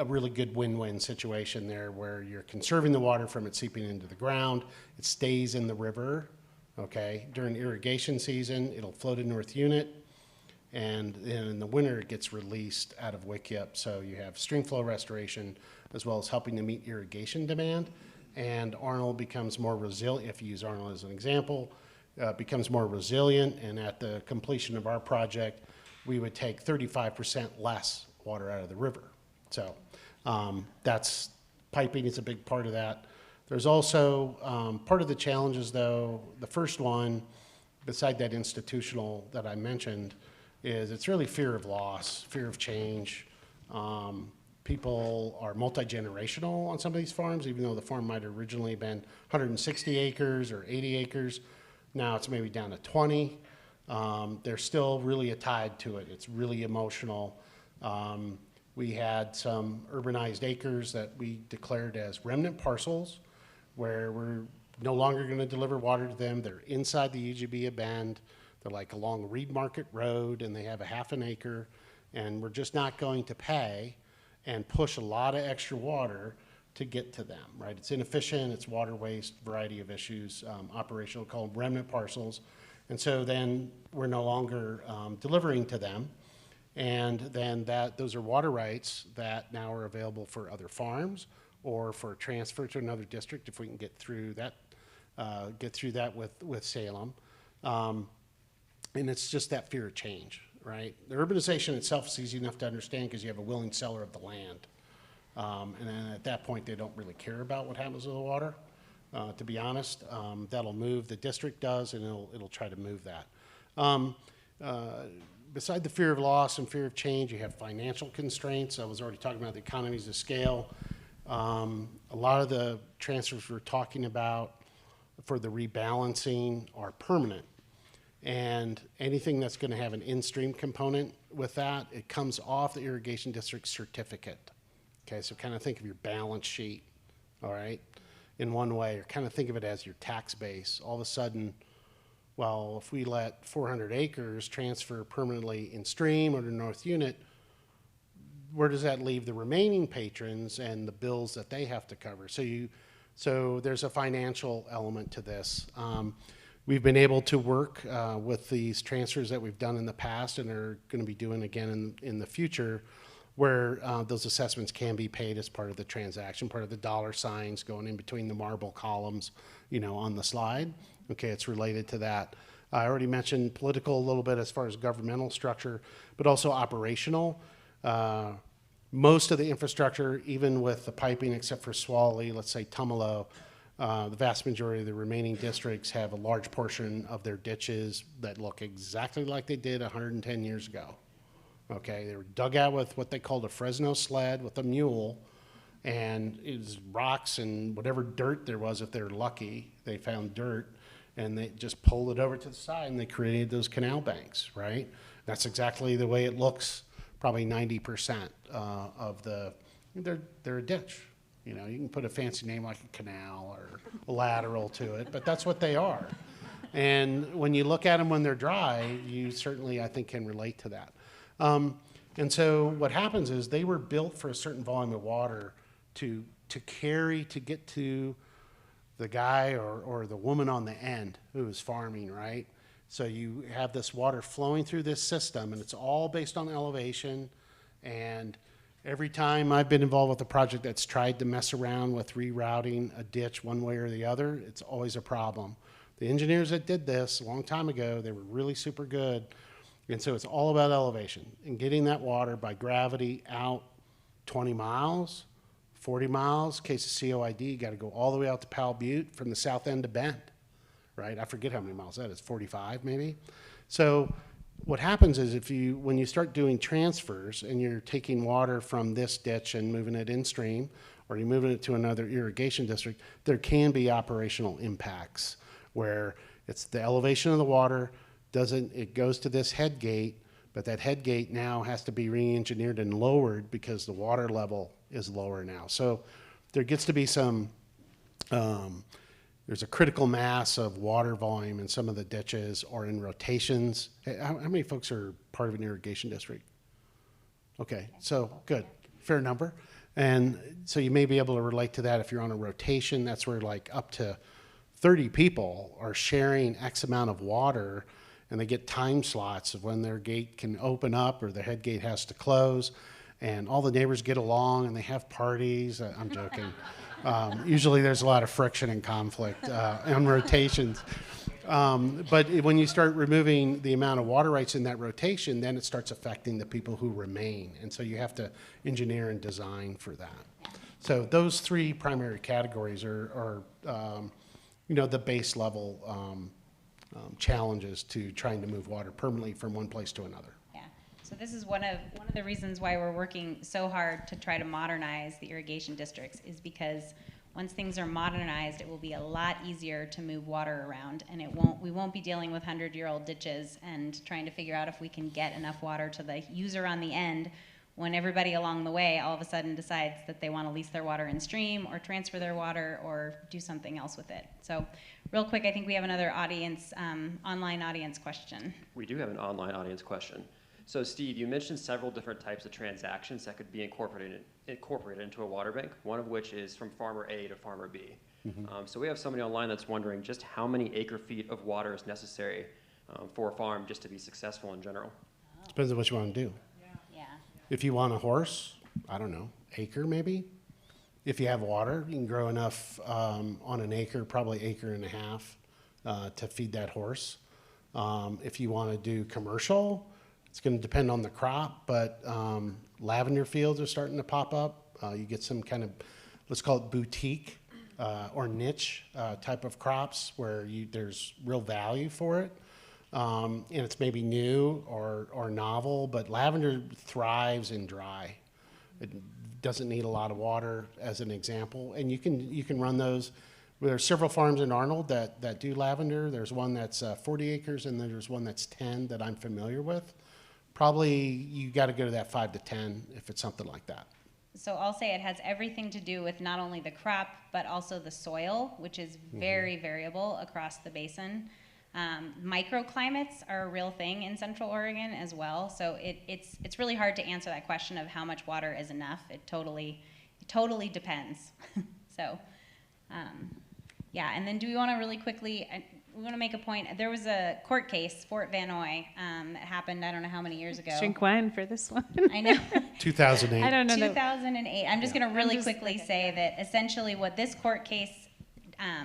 really good win-win situation there where you're conserving the water from it seeping into the ground. It stays in the river, okay? During irrigation season, it'll float in North Unit, and then in the winter, it gets released out of Wickiup. So you have stream flow restoration as well as helping to meet irrigation demand. And Arnold becomes more resilient, if you use Arnold as an example, becomes more resilient. And at the completion of our project, we would take 35% less water out of the river. So that's piping is a big part of that. There's also part of the challenges, though. The first one, beside that institutional that I mentioned, is it's really fear of loss, fear of change. People are multi-generational on some of these farms, even though the farm might have originally been 160 acres or 80 acres. Now it's maybe down to 20. They're still really tied to it. It's really emotional. We had some urbanized acres that we declared as remnant parcels where we're no longer going to deliver water to them. They're inside the UGB Bend. They're like along Reed Market Road, and they have a half an acre, and we're just not going to pay and push a lot of extra water to get to them, right? It's inefficient, it's water waste, variety of issues, operational, called remnant parcels. And so then we're no longer delivering to them. And then those are water rights that now are available for other farms or for transfer to another district if we can get through that with Salem. And it's just that fear of change, right? The urbanization itself is easy enough to understand because you have a willing seller of the land. And then at that point, they don't really care about what happens with the water, to be honest. That'll move, the district does, and it'll try to move that. Beside the fear of loss and fear of change, you have financial constraints. I was already talking about the economies of scale. A lot of the transfers we're talking about for the rebalancing are permanent. And anything that's going to have an in-stream component with that, it comes off the irrigation district certificate. Okay, so kind of think of your balance sheet, all right, in one way, or kind of think of it as your tax base. All of a sudden, well, if we let 400 acres transfer permanently in stream or to North Unit, where does that leave the remaining patrons and the bills that they have to cover? So there's a financial element to this. We've been able to work with these transfers that we've done in the past and are going to be doing again in the future, where those assessments can be paid as part of the transaction, part of the dollar signs going in between the marble columns, on the slide. Okay, it's related to that. I already mentioned political a little bit as far as governmental structure, but also operational. Most of the infrastructure, even with the piping, except for Swally, let's say Tumalo, the vast majority of the remaining districts have a large portion of their ditches that look exactly like they did 110 years ago. Okay, they were dug out with what they called a Fresno sled with a mule, and it was rocks and whatever dirt there was, if they're lucky, they found dirt, and they just pulled it over to the side and they created those canal banks, right? That's exactly the way it looks, probably 90% of they're a ditch. You can put a fancy name like a canal or a lateral to it, but that's what they are. And when you look at them when they're dry, you certainly, I think, can relate to that. And so what happens is they were built for a certain volume of water to carry to get to the guy or the woman on the end who is farming, right? So you have this water flowing through this system, and it's all based on elevation. And every time I've been involved with a project that's tried to mess around with rerouting a ditch one way or the other, it's always a problem. The engineers that did this a long time ago, they were really super good. And so it's all about elevation and getting that water by gravity out 20 miles, 40 miles. Case of COID, you got to go all the way out to Powell Butte from the south end to Bend, right? I forget how many miles that is, 45 maybe. So what happens is when you start doing transfers and you're taking water from this ditch and moving it in stream, or you're moving it to another irrigation district, there can be operational impacts where it's the elevation of the water, it goes to this head gate, but that head gate now has to be re-engineered and lowered because the water level is lower now. So there gets to be there's a critical mass of water volume in some of the ditches or in rotations. How many folks are part of an irrigation district? Okay, so good, fair number. And so you may be able to relate to that if you're on a rotation. That's where like up to 30 people are sharing X amount of water, and they get time slots of when their gate can open up or the head gate has to close, and all the neighbors get along and they have parties. I'm joking. Usually there's a lot of friction and conflict on rotations. But when you start removing the amount of water rights in that rotation, then it starts affecting the people who remain. And so you have to engineer and design for that. So those three primary categories are the base level challenges to trying to move water permanently from one place to another. Yeah. So this is one of the reasons why we're working so hard to try to modernize the irrigation districts, is because once things are modernized, it will be a lot easier to move water around, and we won't be dealing with 100-year-old ditches and trying to figure out if we can get enough water to the user on the end when everybody along the way all of a sudden decides that they want to lease their water in stream or transfer their water or do something else with it. So real quick, I think we have another online audience question. We do have an online audience question. So Steve, you mentioned several different types of transactions that could be incorporated into a water bank, one of which is from farmer A to farmer B. Mm-hmm. So we have somebody online that's wondering just how many acre feet of water is necessary for a farm just to be successful in general? Depends on what you want to do. Yeah. If you want a horse, I don't know, acre maybe. If you have water, you can grow enough on an acre, probably acre and a half, to feed that horse. If you want to do commercial, it's going to depend on the crop, but lavender fields are starting to pop up. You get some kind of, let's call it boutique or niche type of crops where there's real value for it. And it's maybe new or novel, but lavender thrives in dry. It doesn't need a lot of water, as an example. And you can run those. There are several farms in Arnold that do lavender. There's one that's 40 acres, and there's one that's 10 that I'm familiar with. Probably you got to go to that 5 to 10 if it's something like that. So I'll say it has everything to do with not only the crop, but also the soil, which is very variable across the basin. Microclimates are a real thing in Central Oregon as well. So it's really hard to answer that question of how much water is enough. It totally depends. So, yeah, and then do we want to really quickly, we want to make a point. There was a court case, Fort Van Noy, that happened, I don't know how many years ago. Drink wine for this one. I know. 2008. I don't know. 2008. I'm just going to really quickly say that essentially what this court case,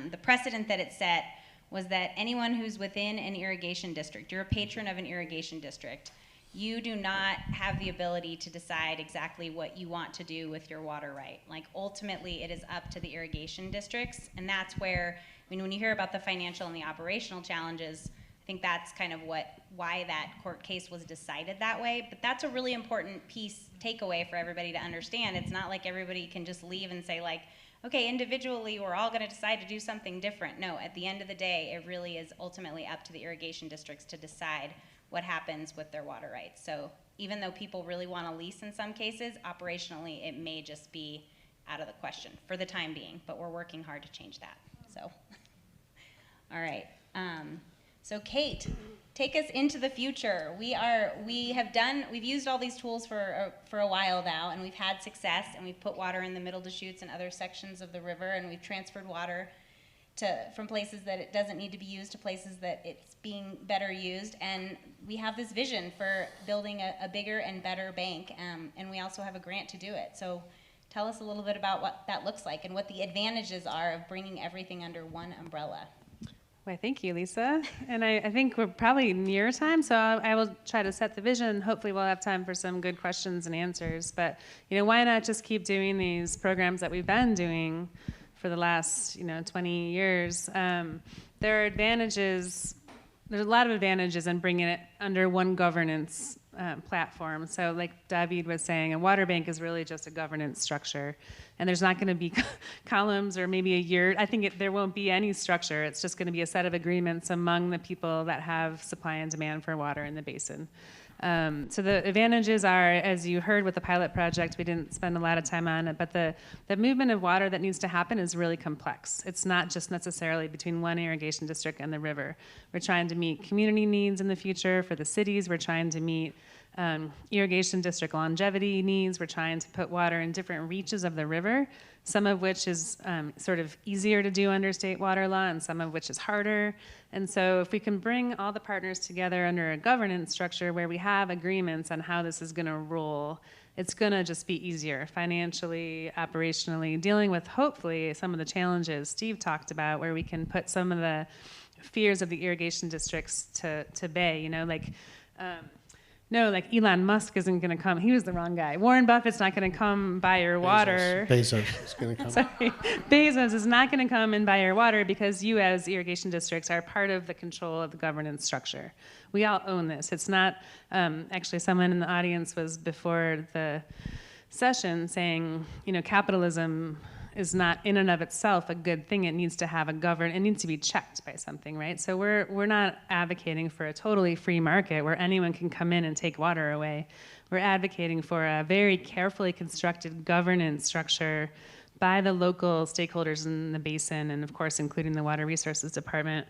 the precedent that it set was that anyone who's within an irrigation district, you're a patron of an irrigation district, you do not have the ability to decide exactly what you want to do with your water right. Like ultimately it is up to the irrigation districts, and that's where, I mean, when you hear about the financial and the operational challenges, I think that's kind of why that court case was decided that way. But that's a really important takeaway for everybody to understand. It's not like everybody can just leave and say like, okay, individually we're all going to decide to do something different. No, at the end of the day, it really is ultimately up to the irrigation districts to decide what happens with their water rights. So even though people really want to lease in some cases, operationally it may just be out of the question for the time being, but we're working hard to change that. So, all right. So Kate, take us into the future. We've used all these tools for a while now, and we've had success, and we've put water in the middle deschutes and other sections of the river, and we've transferred water from places that it doesn't need to be used to places that it's being better used. And we have this vision for building a bigger and better bank, and we also have a grant to do it. So tell us a little bit about what that looks like and what the advantages are of bringing everything under one umbrella. Well, thank you, Lisa. And I think we're probably near time, so I will try to set the vision. Hopefully we'll have time for some good questions and answers. But, why not just keep doing these programs that we've been doing for the last, 20 years? There are advantages. There's a lot of advantages in bringing it under one governance platform. So like David was saying, a water bank is really just a governance structure. And there's not going to be columns or maybe a year. I think there won't be any structure. It's just going to be a set of agreements among the people that have supply and demand for water in the basin. So the advantages are, as you heard with the pilot project, we didn't spend a lot of time on it, but the movement of water that needs to happen is really complex. It's not just necessarily between one irrigation district and the river. We're trying to meet community needs in the future for the cities. We're trying to meet irrigation district longevity needs. We're trying to put water in different reaches of the river, some of which is sort of easier to do under state water law and some of which is harder. And so if we can bring all the partners together under a governance structure where we have agreements on how this is going to roll, it's going to just be easier financially, operationally, dealing with hopefully some of the challenges Steve talked about where we can put some of the fears of the irrigation districts to bay, like Elon Musk isn't going to come. He was the wrong guy. Warren Buffett's not going to come buy your water. Bezos is going to come. Sorry. Bezos is not going to come and buy your water because you as irrigation districts are part of the control of the governance structure. We all own this. It's not, actually someone in the audience was before the session saying, capitalism is not in and of itself a good thing. It needs to have it needs to be checked by something, right? So we're not advocating for a totally free market where anyone can come in and take water away. We're advocating for a very carefully constructed governance structure by the local stakeholders in the basin, and of course including the Water Resources Department,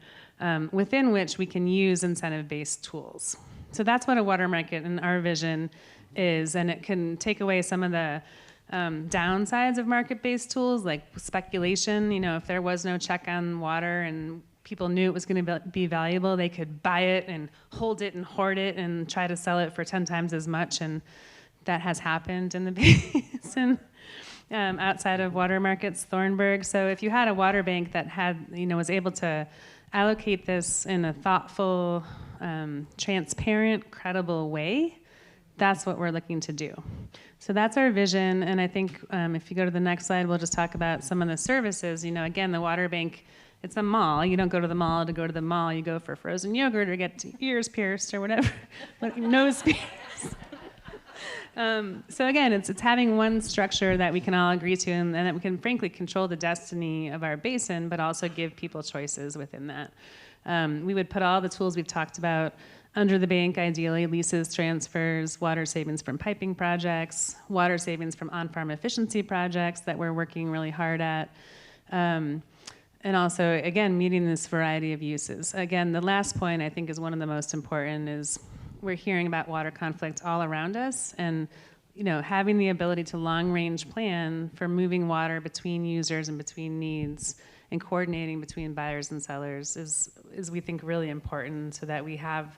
within which we can use incentive-based tools. So that's what a water market in our vision is, and it can take away some of the downsides of market-based tools like speculation. If there was no check on water and people knew it was going to be valuable, they could buy it and hold it and hoard it and try to sell it for 10 times as much. And that has happened in the basin outside of water markets, Thornburg. So if you had a water bank that had, was able to allocate this in a thoughtful, transparent, credible way, that's what we're looking to do. So that's our vision, and I think if you go to the next slide, we'll just talk about some of the services. Again, the water bank, it's a mall. You don't go to the mall to go to the mall. You go for frozen yogurt or get ears pierced or whatever, nose pierced. So again, it's having one structure that we can all agree to, and that we can frankly control the destiny of our basin, but also give people choices within that. We would put all the tools we've talked about under the bank, ideally, leases, transfers, water savings from piping projects, water savings from on-farm efficiency projects that we're working really hard at. And also, again, meeting this variety of uses. Again, the last point I think is one of the most important is we're hearing about water conflict all around us, and having the ability to long-range plan for moving water between users and between needs and coordinating between buyers and sellers is we think really important so that we have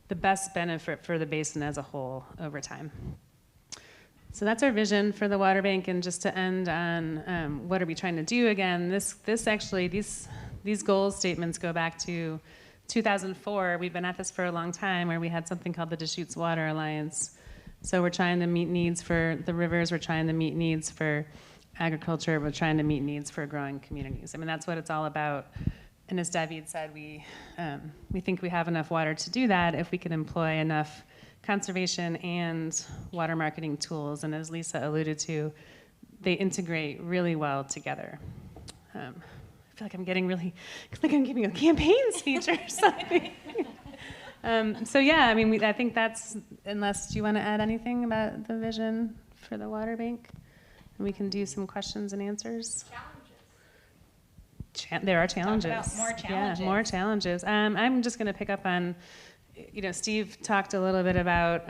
the best benefit for the basin as a whole over time. So that's our vision for the water bank. And just to end on what are we trying to do again, these goals statements go back to 2004. We've been at this for a long time, where we had something called the Deschutes Water Alliance. So we're trying to meet needs for the rivers, we're trying to meet needs for agriculture, we're trying to meet needs for growing communities. I mean, that's what it's all about. And as David said, we think we have enough water to do that if we can employ enough conservation and water marketing tools. And as Lisa alluded to, they integrate really well together. I feel like I'm giving a campaign speech or something. So yeah, I mean, I think that's, unless, do you want to add anything about the vision for the water bank? And we can do some questions and answers. There are challenges. Talk about more challenges. Yeah, more challenges. I'm just going to pick up on, Steve talked a little bit about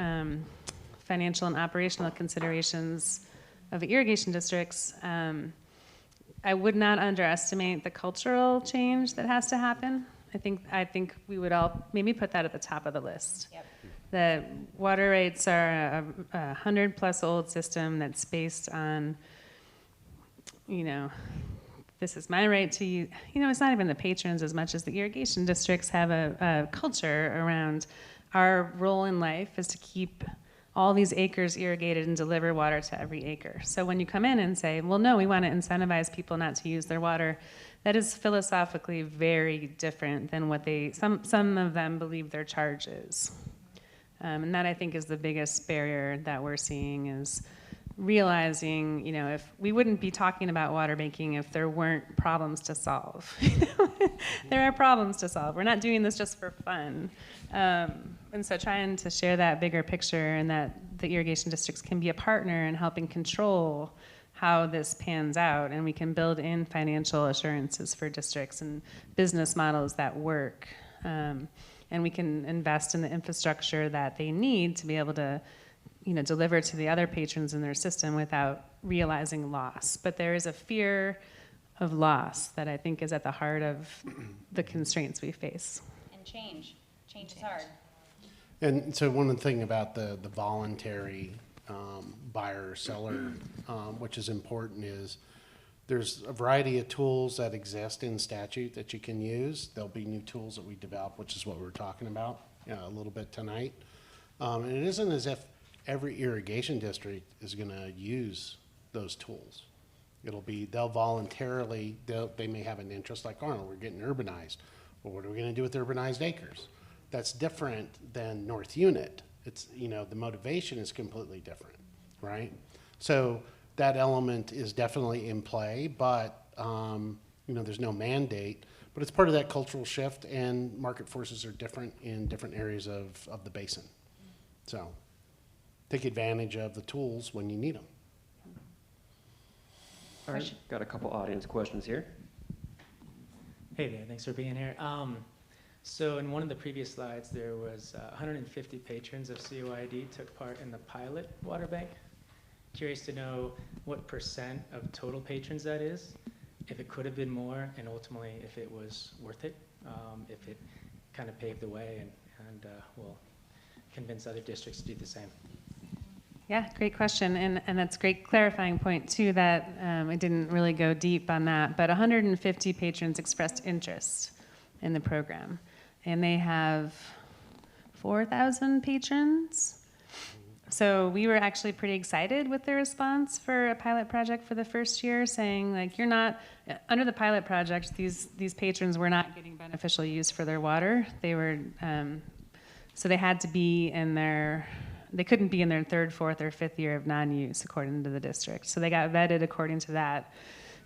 financial and operational considerations of irrigation districts. I would not underestimate the cultural change that has to happen. I think we would all maybe put that at the top of the list. Yep. The water rights are a 100+ old system that's based on, this is my right to use. It's not even the patrons as much as the irrigation districts have a culture around our role in life is to keep all these acres irrigated and deliver water to every acre. So when you come in and say, well, no, we want to incentivize people not to use their water, that is philosophically very different than what some of them believe their charge is. And that, I think, is the biggest barrier that we're seeing, is realizing, if we wouldn't be talking about water banking if there weren't problems to solve. There are problems to solve. We're not doing this just for fun. And so trying to share that bigger picture, and that the irrigation districts can be a partner in helping control how this pans out, and we can build in financial assurances for districts and business models that work. And we can invest in the infrastructure that they need to be able to deliver to the other patrons in their system without realizing loss. But there is a fear of loss that I think is at the heart of the constraints we face. And change. Change is hard. And so one thing about the voluntary buyer seller, which is important, is there's a variety of tools that exist in statute that you can use. There'll be new tools that we develop, which is what we're talking about a little bit tonight. And it isn't as if every irrigation district is going to use those tools. They'll voluntarily, they may have an interest like Arnold, we're getting urbanized. Well, what are we going to do with urbanized acres? That's different than North Unit. It's, the motivation is completely different, right? So that element is definitely in play, but, there's no mandate, but it's part of that cultural shift, and market forces are different in different areas of the basin. So take advantage of the tools when you need them. All right, got a couple audience questions here. Hey there, thanks for being here. So in one of the previous slides, there was 150 patrons of COID took part in the pilot water bank. Curious to know what % of total patrons that is, if it could have been more, and ultimately if it was worth it, if it kind of paved the way and will convince other districts to do the same. Yeah, great question, and that's a great clarifying point too, that I didn't really go deep on that, but 150 patrons expressed interest in the program, and they have 4,000 patrons. So we were actually pretty excited with the response for a pilot project for the first year, saying like, you're not, under the pilot project, these patrons were not getting beneficial use for their water. They were, so they had to be in they couldn't be in their third, fourth, or fifth year of non-use according to the district. So they got vetted according to that.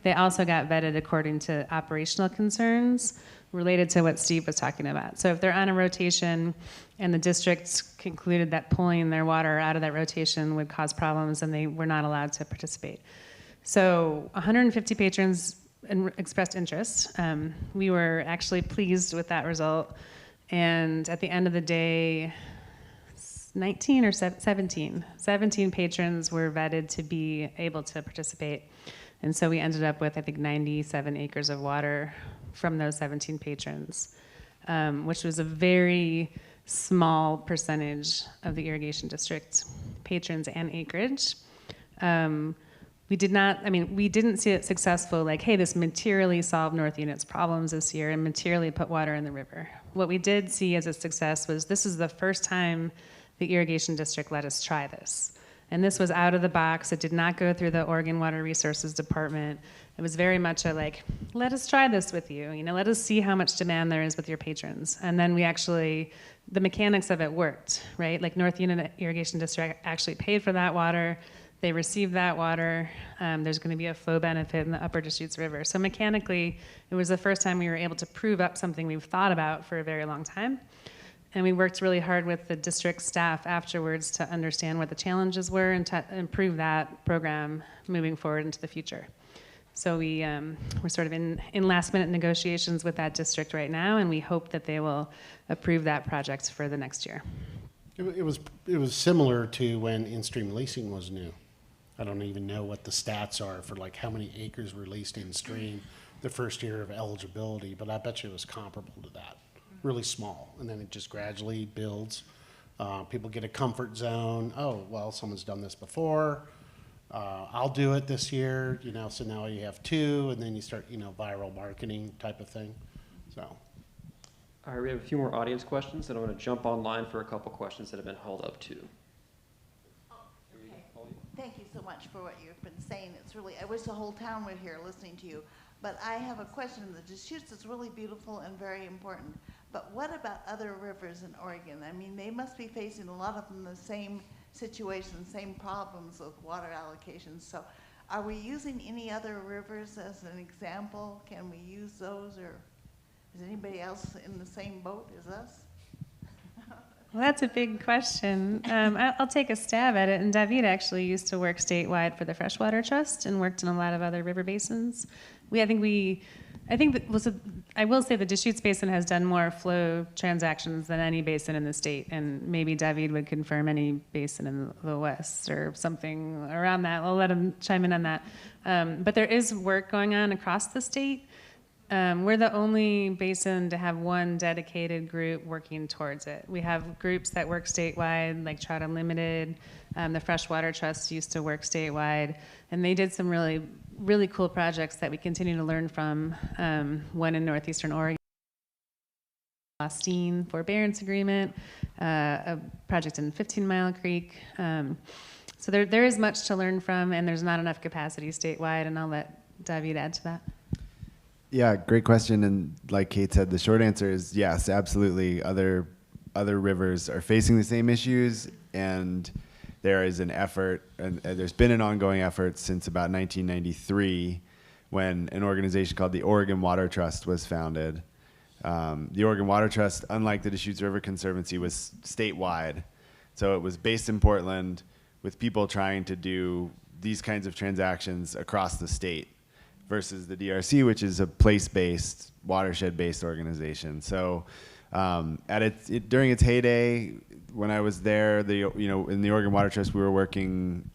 They also got vetted according to operational concerns related to what Steve was talking about. So if they're on a rotation and the district concluded that pulling their water out of that rotation would cause problems, then they were not allowed to participate. So 150 patrons expressed interest. We were actually pleased with that result. And at the end of the day, 19 or 17 patrons were vetted to be able to participate. And so we ended up with, I think, 97 acres of water from those 17 patrons, which was a very small percentage of the irrigation district patrons and acreage. We didn't see it successful, like, hey, this materially solved North Unit's problems this year and materially put water in the river. What we did see as a success was this is the first time the irrigation district let us try this. And this was out of the box. It did not go through the Oregon Water Resources Department. It was very much a like, let us try this with you. Let us see how much demand there is with your patrons. And then we actually, the mechanics of it worked, right? Like North Unit Irrigation District actually paid for that water. They received that water. There's going to be a flow benefit in the upper Deschutes River. So mechanically, it was the first time we were able to prove up something we've thought about for a very long time. And we worked really hard with the district staff afterwards to understand what the challenges were and to improve that program moving forward into the future. So we're sort of in last minute negotiations with that district right now, and we hope that they will approve that project for the next year. It was similar to when in-stream leasing was new. I don't even know what the stats are for like how many acres were leased in-stream the first year of eligibility, but I bet you it was comparable to that. Really small, and then it just gradually builds. People get a comfort zone. Oh, well, someone's done this before. I'll do it this year, so now you have two, and then you start, viral marketing type of thing. So. All right, we have a few more audience questions, and I'm going to jump online for a couple questions that have been held up too. Okay. Thank you so much for what you've been saying. It's really, I wish the whole town were here listening to you. But I have a question. The Deschutes is really beautiful and very important. But what about other rivers in Oregon? I mean, they must be facing a lot of them the same situations, same problems with water allocation. So are we using any other rivers as an example? Can we use those, or is anybody else in the same boat as us? Well, that's a big question. I'll take a stab at it. And David actually used to work statewide for the Freshwater Trust and worked in a lot of other river basins. I will say the Deschutes Basin has done more flow transactions than any basin in the state, and maybe David would confirm any basin in the West or something around that. I'll let him chime in on that. But there is work going on across the state. We're the only basin to have one dedicated group working towards it. We have groups that work statewide, like Trout Unlimited. The Freshwater Trust used to work statewide, and they did some really, really cool projects that we continue to learn from. One in northeastern Oregon, Austin Forbearance Agreement, a project in 15 Mile Creek. So there is much to learn from, and there's not enough capacity statewide, and I'll let David add to that. Yeah, great question. And like Kate said, the short answer is yes, absolutely. Other rivers are facing the same issues, and there is an effort, and there's been an ongoing effort since about 1993 when an organization called the Oregon Water Trust was founded. The Oregon Water Trust, unlike the Deschutes River Conservancy, was statewide. So it was based in Portland with people trying to do these kinds of transactions across the state, versus the DRC, which is a place-based, watershed-based organization. So during its heyday, when I was there, in the Oregon Water Trust, we were working,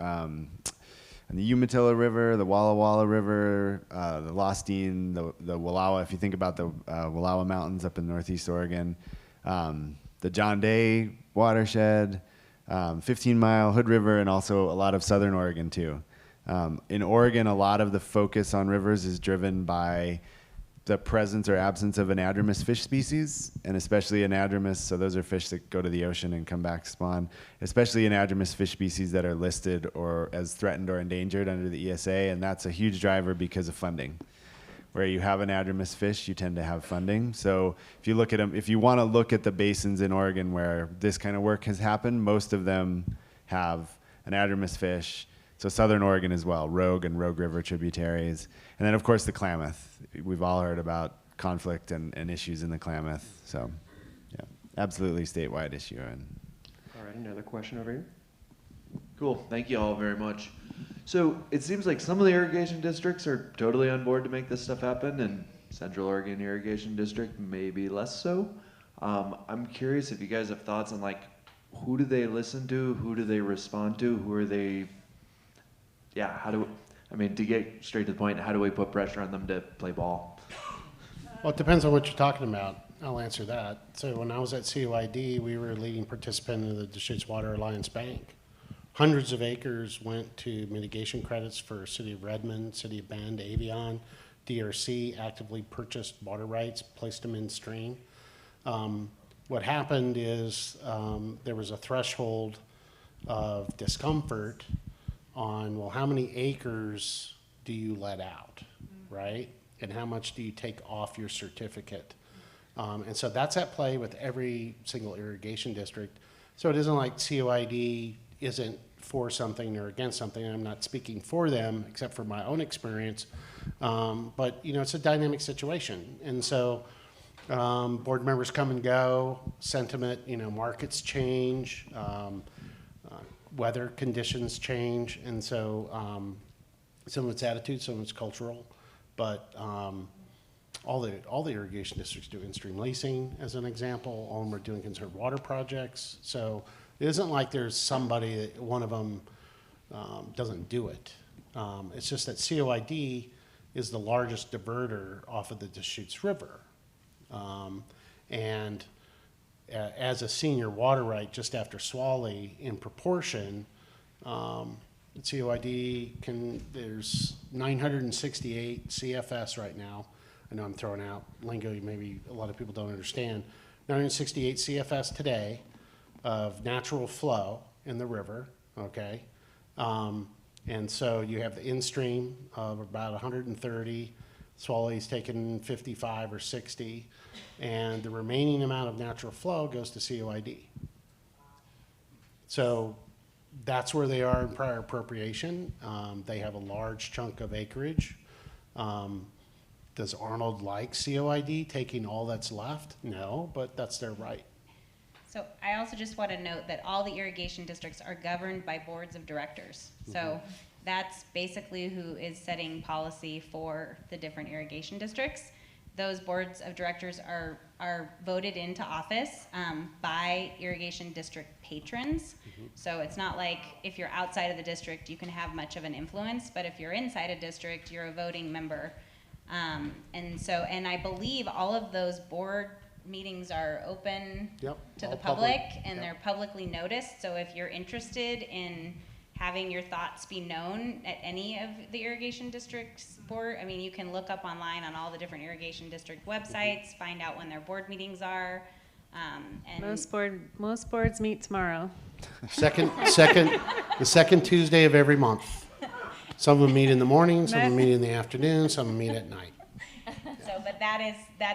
and the Umatilla River, the Walla Walla River, the Lostine, the Wallowa. If you think about the Wallowa Mountains up in northeast Oregon, the John Day watershed, 15-mile Hood River, and also a lot of southern Oregon too. In Oregon, a lot of the focus on rivers is driven by the presence or absence of anadromous fish species, and especially anadromous, so those are fish that go to the ocean and come back spawn, especially anadromous fish species that are listed or as threatened or endangered under the ESA, and that's a huge driver because of funding. Where you have anadromous fish, you tend to have funding. So if you look at them, if you want to look at the basins in Oregon where this kind of work has happened, most of them have anadromous fish. So southern Oregon as well, Rogue and Rogue River tributaries. And then of course the Klamath. We've all heard about conflict and issues in the Klamath. So yeah, absolutely statewide issue. And All right, another question over here. Cool, thank you all very much. So it seems like some of the irrigation districts are totally on board to make this stuff happen, and Central Oregon Irrigation District maybe less so. I'm curious if you guys have thoughts on like, who do they listen to? Who do they respond to? Who are they? Yeah, to get straight to the point, how do we put pressure on them to play ball? Well, it depends on what you're talking about. I'll answer that. So when I was at COID, we were a leading participant in the Deschutes Water Alliance Bank. Hundreds of acres went to mitigation credits for City of Redmond, City of Bend, Avion. DRC actively purchased water rights, placed them in stream. What happened is there was a threshold of discomfort on, well, how many acres do you let out, right? And how much do you take off your certificate? And so that's at play with every single irrigation district. So it isn't like COID isn't for something or against something. I'm not speaking for them, except for my own experience. But, it's a dynamic situation. And so board members come and go, sentiment, markets change, weather conditions change, and so some of it's attitude, some of it's cultural, but all the irrigation districts do in-stream leasing, as an example. All of them are doing conserved water projects. So it isn't like there's somebody that one of them doesn't do it. It's just that COID is the largest diverter off of the Deschutes River, and as a senior water right just after Swally in proportion, COID there's 968 CFS right now. I know I'm throwing out lingo maybe a lot of people don't understand. 968 CFS today of natural flow in the river, okay? And so you have the in-stream of about 130, Swally's taken 55 or 60, and the remaining amount of natural flow goes to COID. So that's where they are in prior appropriation. They have a large chunk of acreage. Does Arnold like COID taking all that's left? No, but that's their right. So I also just want to note that all the irrigation districts are governed by boards of directors. So that's basically who is setting policy for the different irrigation districts. Those boards of directors are voted into office by irrigation district patrons. So it's not like if you're outside of the district, you can have much of an influence, but if you're inside a district, you're a voting member. And I believe all of those board meetings are open to the public, and they're publicly noticed. So if you're interested in having your thoughts be known at any of the irrigation districts board, I mean, you can look up online on all the different irrigation district websites, find out when their board meetings are. And most boards meet tomorrow. The second Tuesday of every month. Some of them meet in the morning, some of them meet in the afternoon, some of them meet at night. So, but that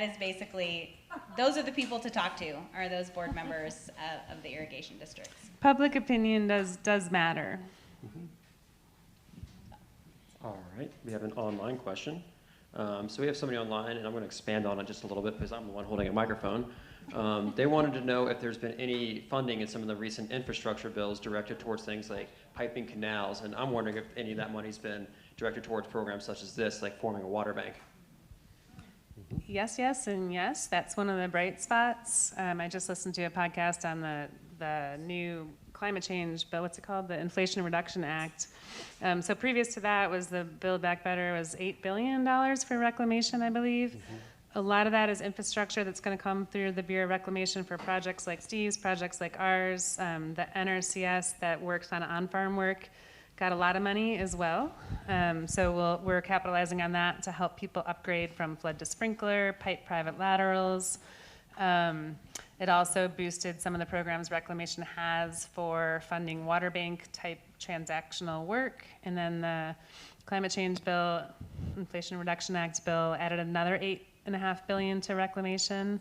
is basically, those are the people to talk to, are those board members of the irrigation districts. Public opinion does matter. All right, we have an online question. So we have somebody online, and I'm going to expand on it just a little bit because I'm the one holding a microphone. They wanted to know if there's been any funding in some of the recent infrastructure bills directed towards things like piping canals, and I'm wondering if any of that money's been directed towards programs such as this, like forming a water bank. Yes, and yes. That's one of the bright spots. I just listened to a podcast on the new climate change bill. What's it called? The Inflation Reduction Act. So previous to that was the Build Back Better was $8 billion for reclamation, I believe. A lot of that is infrastructure that's going to come through the Bureau of Reclamation for projects like Steve's, projects like ours. The NRCS that works on on-farm work got a lot of money as well. So we're capitalizing on that to help people upgrade from flood to sprinkler, pipe private laterals. It also boosted some of the programs Reclamation has for funding water bank type transactional work. And then the Climate Change Bill, Inflation Reduction Act bill added another $8.5 billion to Reclamation,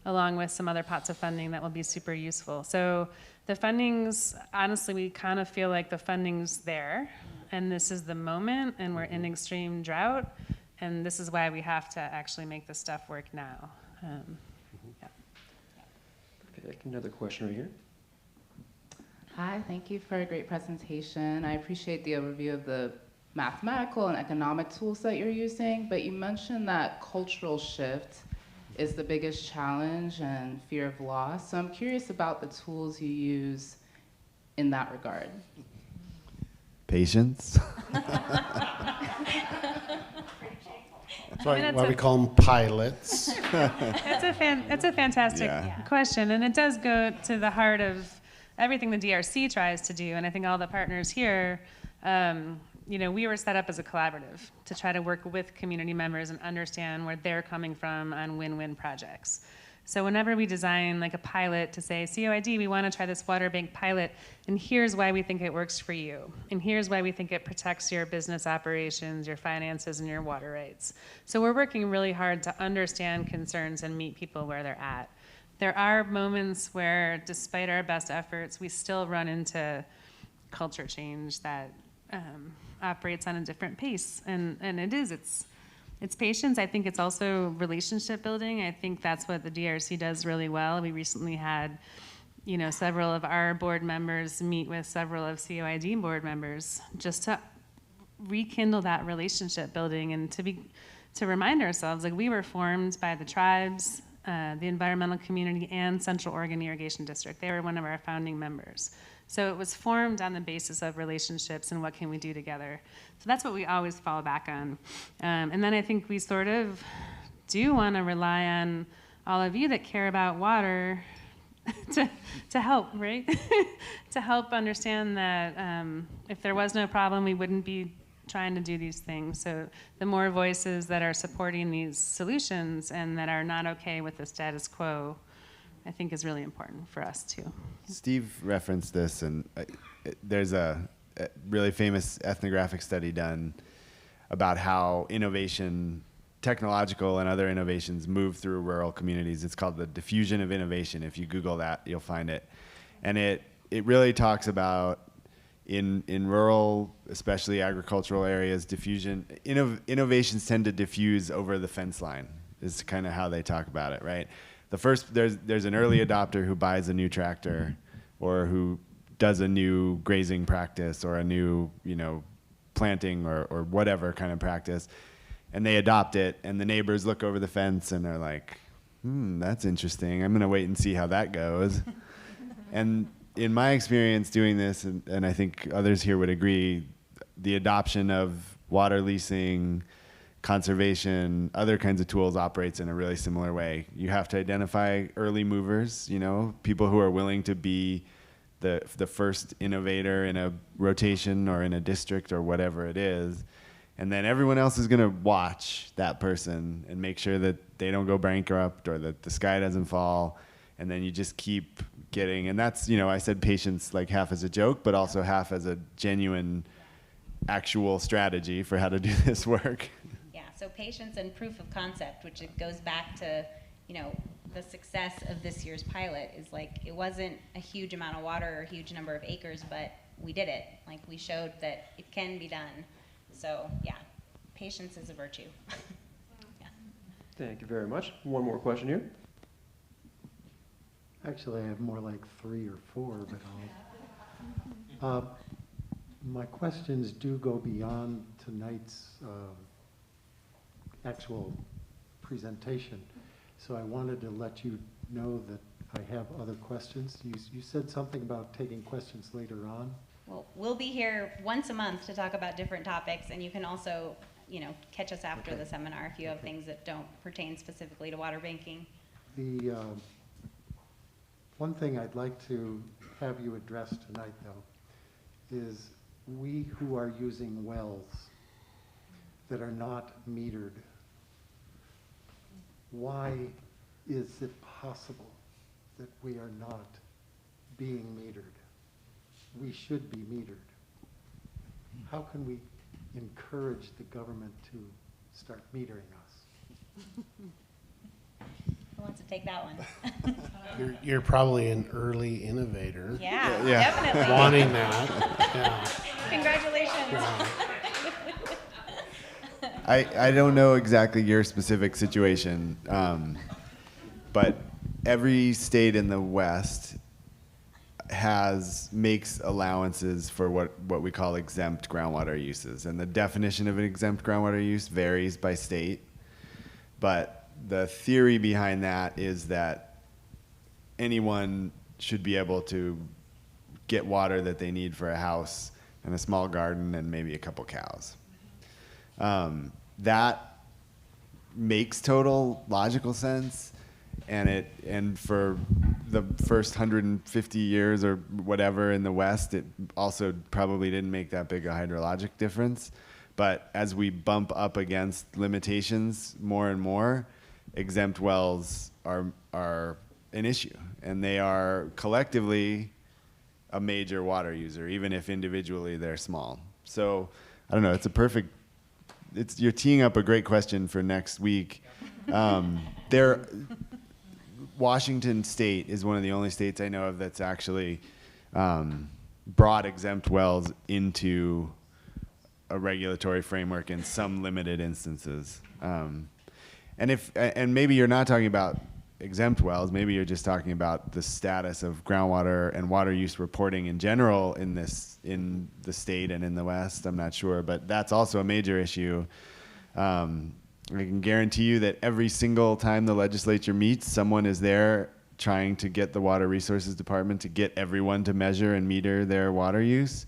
along with some other pots of funding that will be super useful. So the funding's, honestly, we kind of feel like the funding's there, and this is the moment, and we're in extreme drought, and this is why we have to actually make this stuff work now. Okay, another question right here. Hi, thank you for a great presentation. I appreciate the overview of the mathematical and economic tools that you're using, but you mentioned that cultural shift is the biggest challenge and fear of loss. So I'm curious about the tools you use in that regard. Patience. That's why we call them pilots. It's a fantastic question, and it does go to the heart of everything the DRC tries to do, and I think all the partners here, we were set up as a collaborative to try to work with community members and understand where they're coming from on win-win projects. So whenever we design like a pilot to say, COID, we want to try this water bank pilot, and here's why we think it works for you, and here's why we think it protects your business operations, your finances, and your water rights. So we're working really hard to understand concerns and meet people where they're at. There are moments where, despite our best efforts, we still run into culture change that operates on a different pace, and it's patience. I think it's also relationship building. I think that's what the DRC does really well. We recently had, several of our board members meet with several of COID board members just to rekindle that relationship building and to remind ourselves, like, we were formed by the tribes, the environmental community, and Central Oregon Irrigation District. They were one of our founding members. So it was formed on the basis of relationships and what can we do together. So that's what we always fall back on. And then I think we sort of do want to rely on all of you that care about water to help, right? To help understand that if there was no problem, we wouldn't be trying to do these things. So the more voices that are supporting these solutions and that are not okay with the status quo, I think is really important for us too. Steve referenced this, and there's a really famous ethnographic study done about how innovation, technological and other innovations, move through rural communities. It's called the diffusion of innovation. If you Google that, you'll find it. And it really talks about in rural, especially agricultural areas, innovations tend to diffuse over the fence line, is kind of how they talk about it, right? There's an early adopter who buys a new tractor or who does a new grazing practice or a new, planting or whatever kind of practice, and they adopt it, and the neighbors look over the fence and they're like, that's interesting. I'm going to wait and see how that goes. And in my experience doing this, and I think others here would agree, the adoption of water leasing, conservation, other kinds of tools operates in a really similar way. You have to identify early movers, people who are willing to be the first innovator in a rotation or in a district or whatever it is. And then everyone else is going to watch that person and make sure that they don't go bankrupt or that the sky doesn't fall. And then you just keep getting, and that's, I said patience like half as a joke, but also half as a genuine actual strategy for how to do this work. So patience and proof of concept, which it goes back to, the success of this year's pilot is like, it wasn't a huge amount of water or a huge number of acres, but we did it. Like, we showed that it can be done. So yeah, patience is a virtue. Yeah. Thank you very much. One more question here. Actually, I have more like 3 or 4, but my questions do go beyond tonight's actual presentation. So I wanted to let you know that I have other questions. You said something about taking questions later on. Well, we'll be here once a month to talk about different topics, and you can also, catch us after the seminar if you have things that don't pertain specifically to water banking. The one thing I'd like to have you address tonight, though, is we who are using wells that are not metered, why is it possible that we are not being metered? We should be metered. How can we encourage the government to start metering us? Who wants to take that one? You're probably an early innovator. Yeah, Yeah. definitely. Wanting that. Yeah. Congratulations. I don't know exactly your specific situation, but every state in the West makes allowances for what we call exempt groundwater uses, and the definition of an exempt groundwater use varies by state. But the theory behind that is that anyone should be able to get water that they need for a house and a small garden and maybe a couple cows. That makes total logical sense, and for the first 150 years or whatever in the West, it also probably didn't make that big a hydrologic difference. But as we bump up against limitations more and more, exempt wells are an issue, and they are collectively a major water user, even if individually they're small. So I don't know. You're teeing up a great question for next week. Washington State is one of the only states I know of that's actually brought exempt wells into a regulatory framework in some limited instances. And maybe you're not talking about exempt wells, maybe you're just talking about the status of groundwater and water use reporting in general in the state and in the West. I'm not sure, but that's also a major issue. I can guarantee you that every single time the legislature meets, someone is there trying to get the Water Resources Department to get everyone to measure and meter their water use.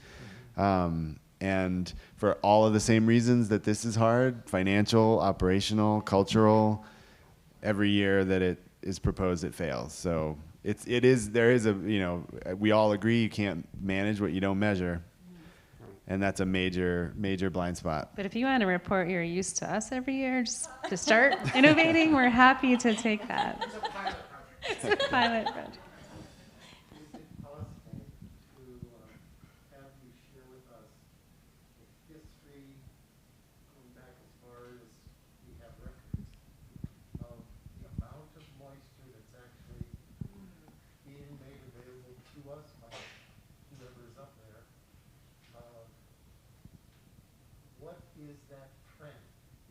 And for all of the same reasons that this is hard, financial, operational, cultural, every year that it is proposed, it fails. So we all agree you can't manage what you don't measure. And that's a major, major blind spot. But if you want to report your use to us every year, just to start innovating, we're happy to take that. It's a pilot project. Is that trend?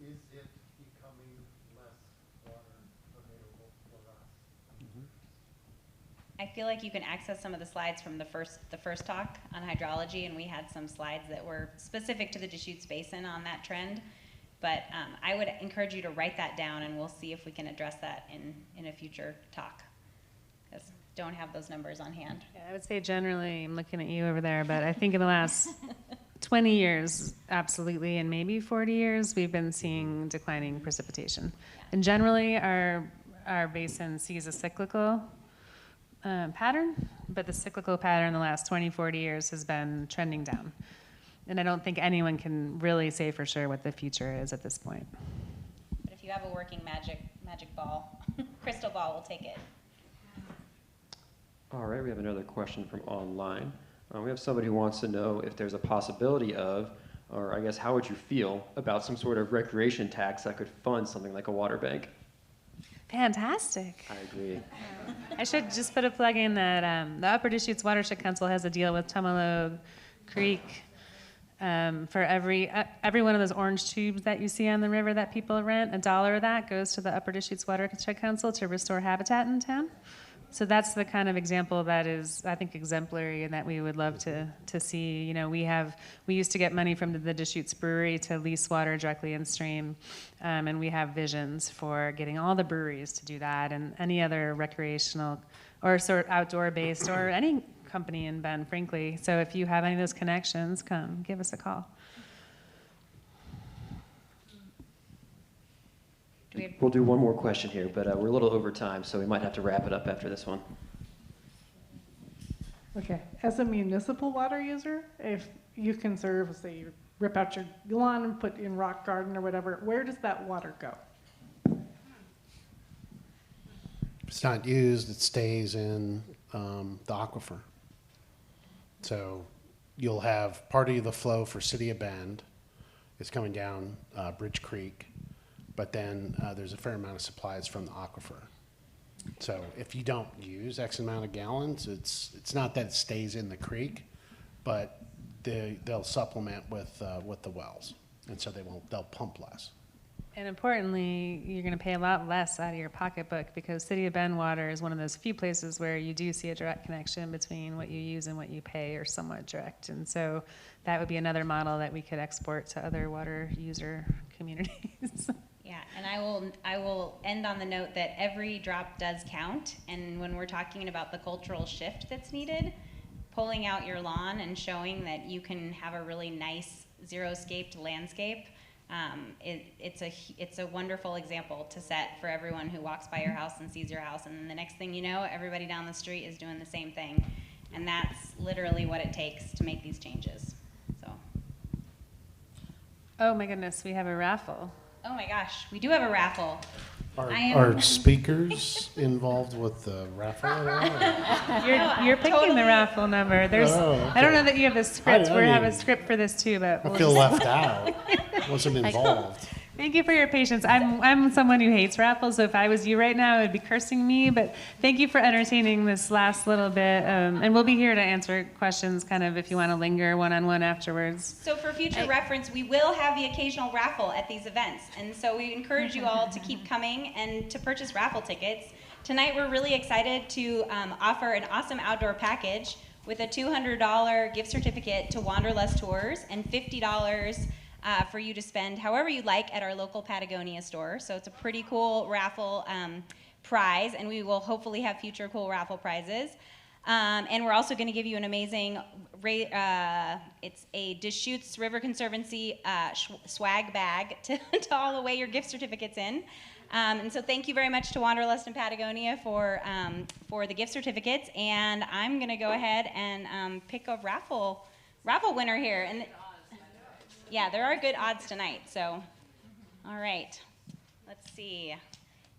Is it becoming less water available for us? I feel like you can access some of the slides from the first talk on hydrology, and we had some slides that were specific to the Deschutes Basin on that trend. But I would encourage you to write that down, and we'll see if we can address that in a future talk. Because don't have those numbers on hand. Yeah, I would say generally, I'm looking at you over there, but I think in the last 20 years, absolutely, and maybe 40 years, we've been seeing declining precipitation. And generally, our basin sees a cyclical pattern, but the cyclical pattern in the last 20, 40 years has been trending down. And I don't think anyone can really say for sure what the future is at this point. But if you have a working magic ball, crystal ball, we'll take it. All right, we have another question from online. We have somebody who wants to know if there's a possibility of, or I guess how would you feel about some sort of recreation tax that could fund something like a water bank? Fantastic. I agree. I should just put a plug in that the Upper Deschutes Watershed Council has a deal with Tumalo Creek for every one of those orange tubes that you see on the river that people rent. $1 of that goes to the Upper Deschutes Watershed Council to restore habitat in town. So that's the kind of example that is, I think, exemplary and that we would love to see. You know, we used to get money from the Deschutes Brewery to lease water directly in stream, and we have visions for getting all the breweries to do that and any other recreational or sort of outdoor based, or any company in Bend, frankly. So if you have any of those connections, come give us a call. We'll do one more question here, but we're a little over time, so we might have to wrap it up after this one. Okay, as a municipal water user, if you conserve, say you rip out your lawn and put in rock garden or whatever, where does that water go? If it's not used, it stays in the aquifer. So you'll have part of the flow for City of Bend is coming down Bridge Creek, but then there's a fair amount of supplies from the aquifer. So if you don't use X amount of gallons, it's not that it stays in the creek, but they'll supplement with the wells, and so they'll pump less. And importantly, you're going to pay a lot less out of your pocketbook, because City of Bend water is one of those few places where you do see a direct connection between what you use and what you pay, or somewhat direct. And so that would be another model that we could export to other water user communities. Yeah, and I will end on the note that every drop does count, and when we're talking about the cultural shift that's needed, pulling out your lawn and showing that you can have a really nice zero-scaped landscape, it's a wonderful example to set for everyone who walks by your house and sees your house, and then the next thing you know, everybody down the street is doing the same thing, and that's literally what it takes to make these changes. So. Oh my goodness, we have a raffle. Oh my gosh, we do have a raffle. Are speakers involved with the raffle at all? You're picking totally. The raffle number. There's, okay. I don't know that you have a script. I We have a mean, script for this too, but I feel left out. Wasn't involved. Thank you for your patience. I'm someone who hates raffles, so if I was you right now, I would be cursing me, but thank you for entertaining this last little bit, and we'll be here to answer questions kind of if you want to linger one-on-one afterwards. So for future reference, we will have the occasional raffle at these events, and so we encourage you all to keep coming and to purchase raffle tickets. Tonight we're really excited to offer an awesome outdoor package with a $200 gift certificate to Wanderlust Tours and $50 for you to spend however you'd like at our local Patagonia store. So it's a pretty cool raffle prize, and we will hopefully have future cool raffle prizes. And we're also going to give you an amazing, it's a Deschutes River Conservancy swag bag to haul away your gift certificates in. And so thank you very much to Wanderlust and Patagonia for the gift certificates. And I'm going to go ahead and pick a raffle winner here. And yeah, there are good odds tonight, so, all right, let's see.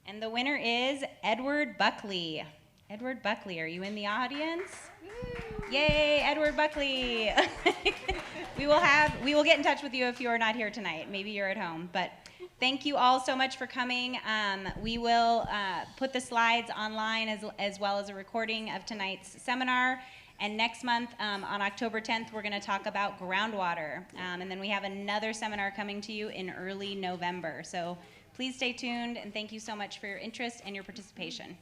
And the winner is Edward Buckley. Edward Buckley, are you in the audience? Yay, Edward Buckley. We will get in touch with you if you are not here tonight. Maybe you're at home, but thank you all so much for coming. We will put the slides online as well as a recording of tonight's seminar. And next month, on October 10th, we're going to talk about groundwater. And then we have another seminar coming to you in early November. So please stay tuned, and thank you so much for your interest and your participation.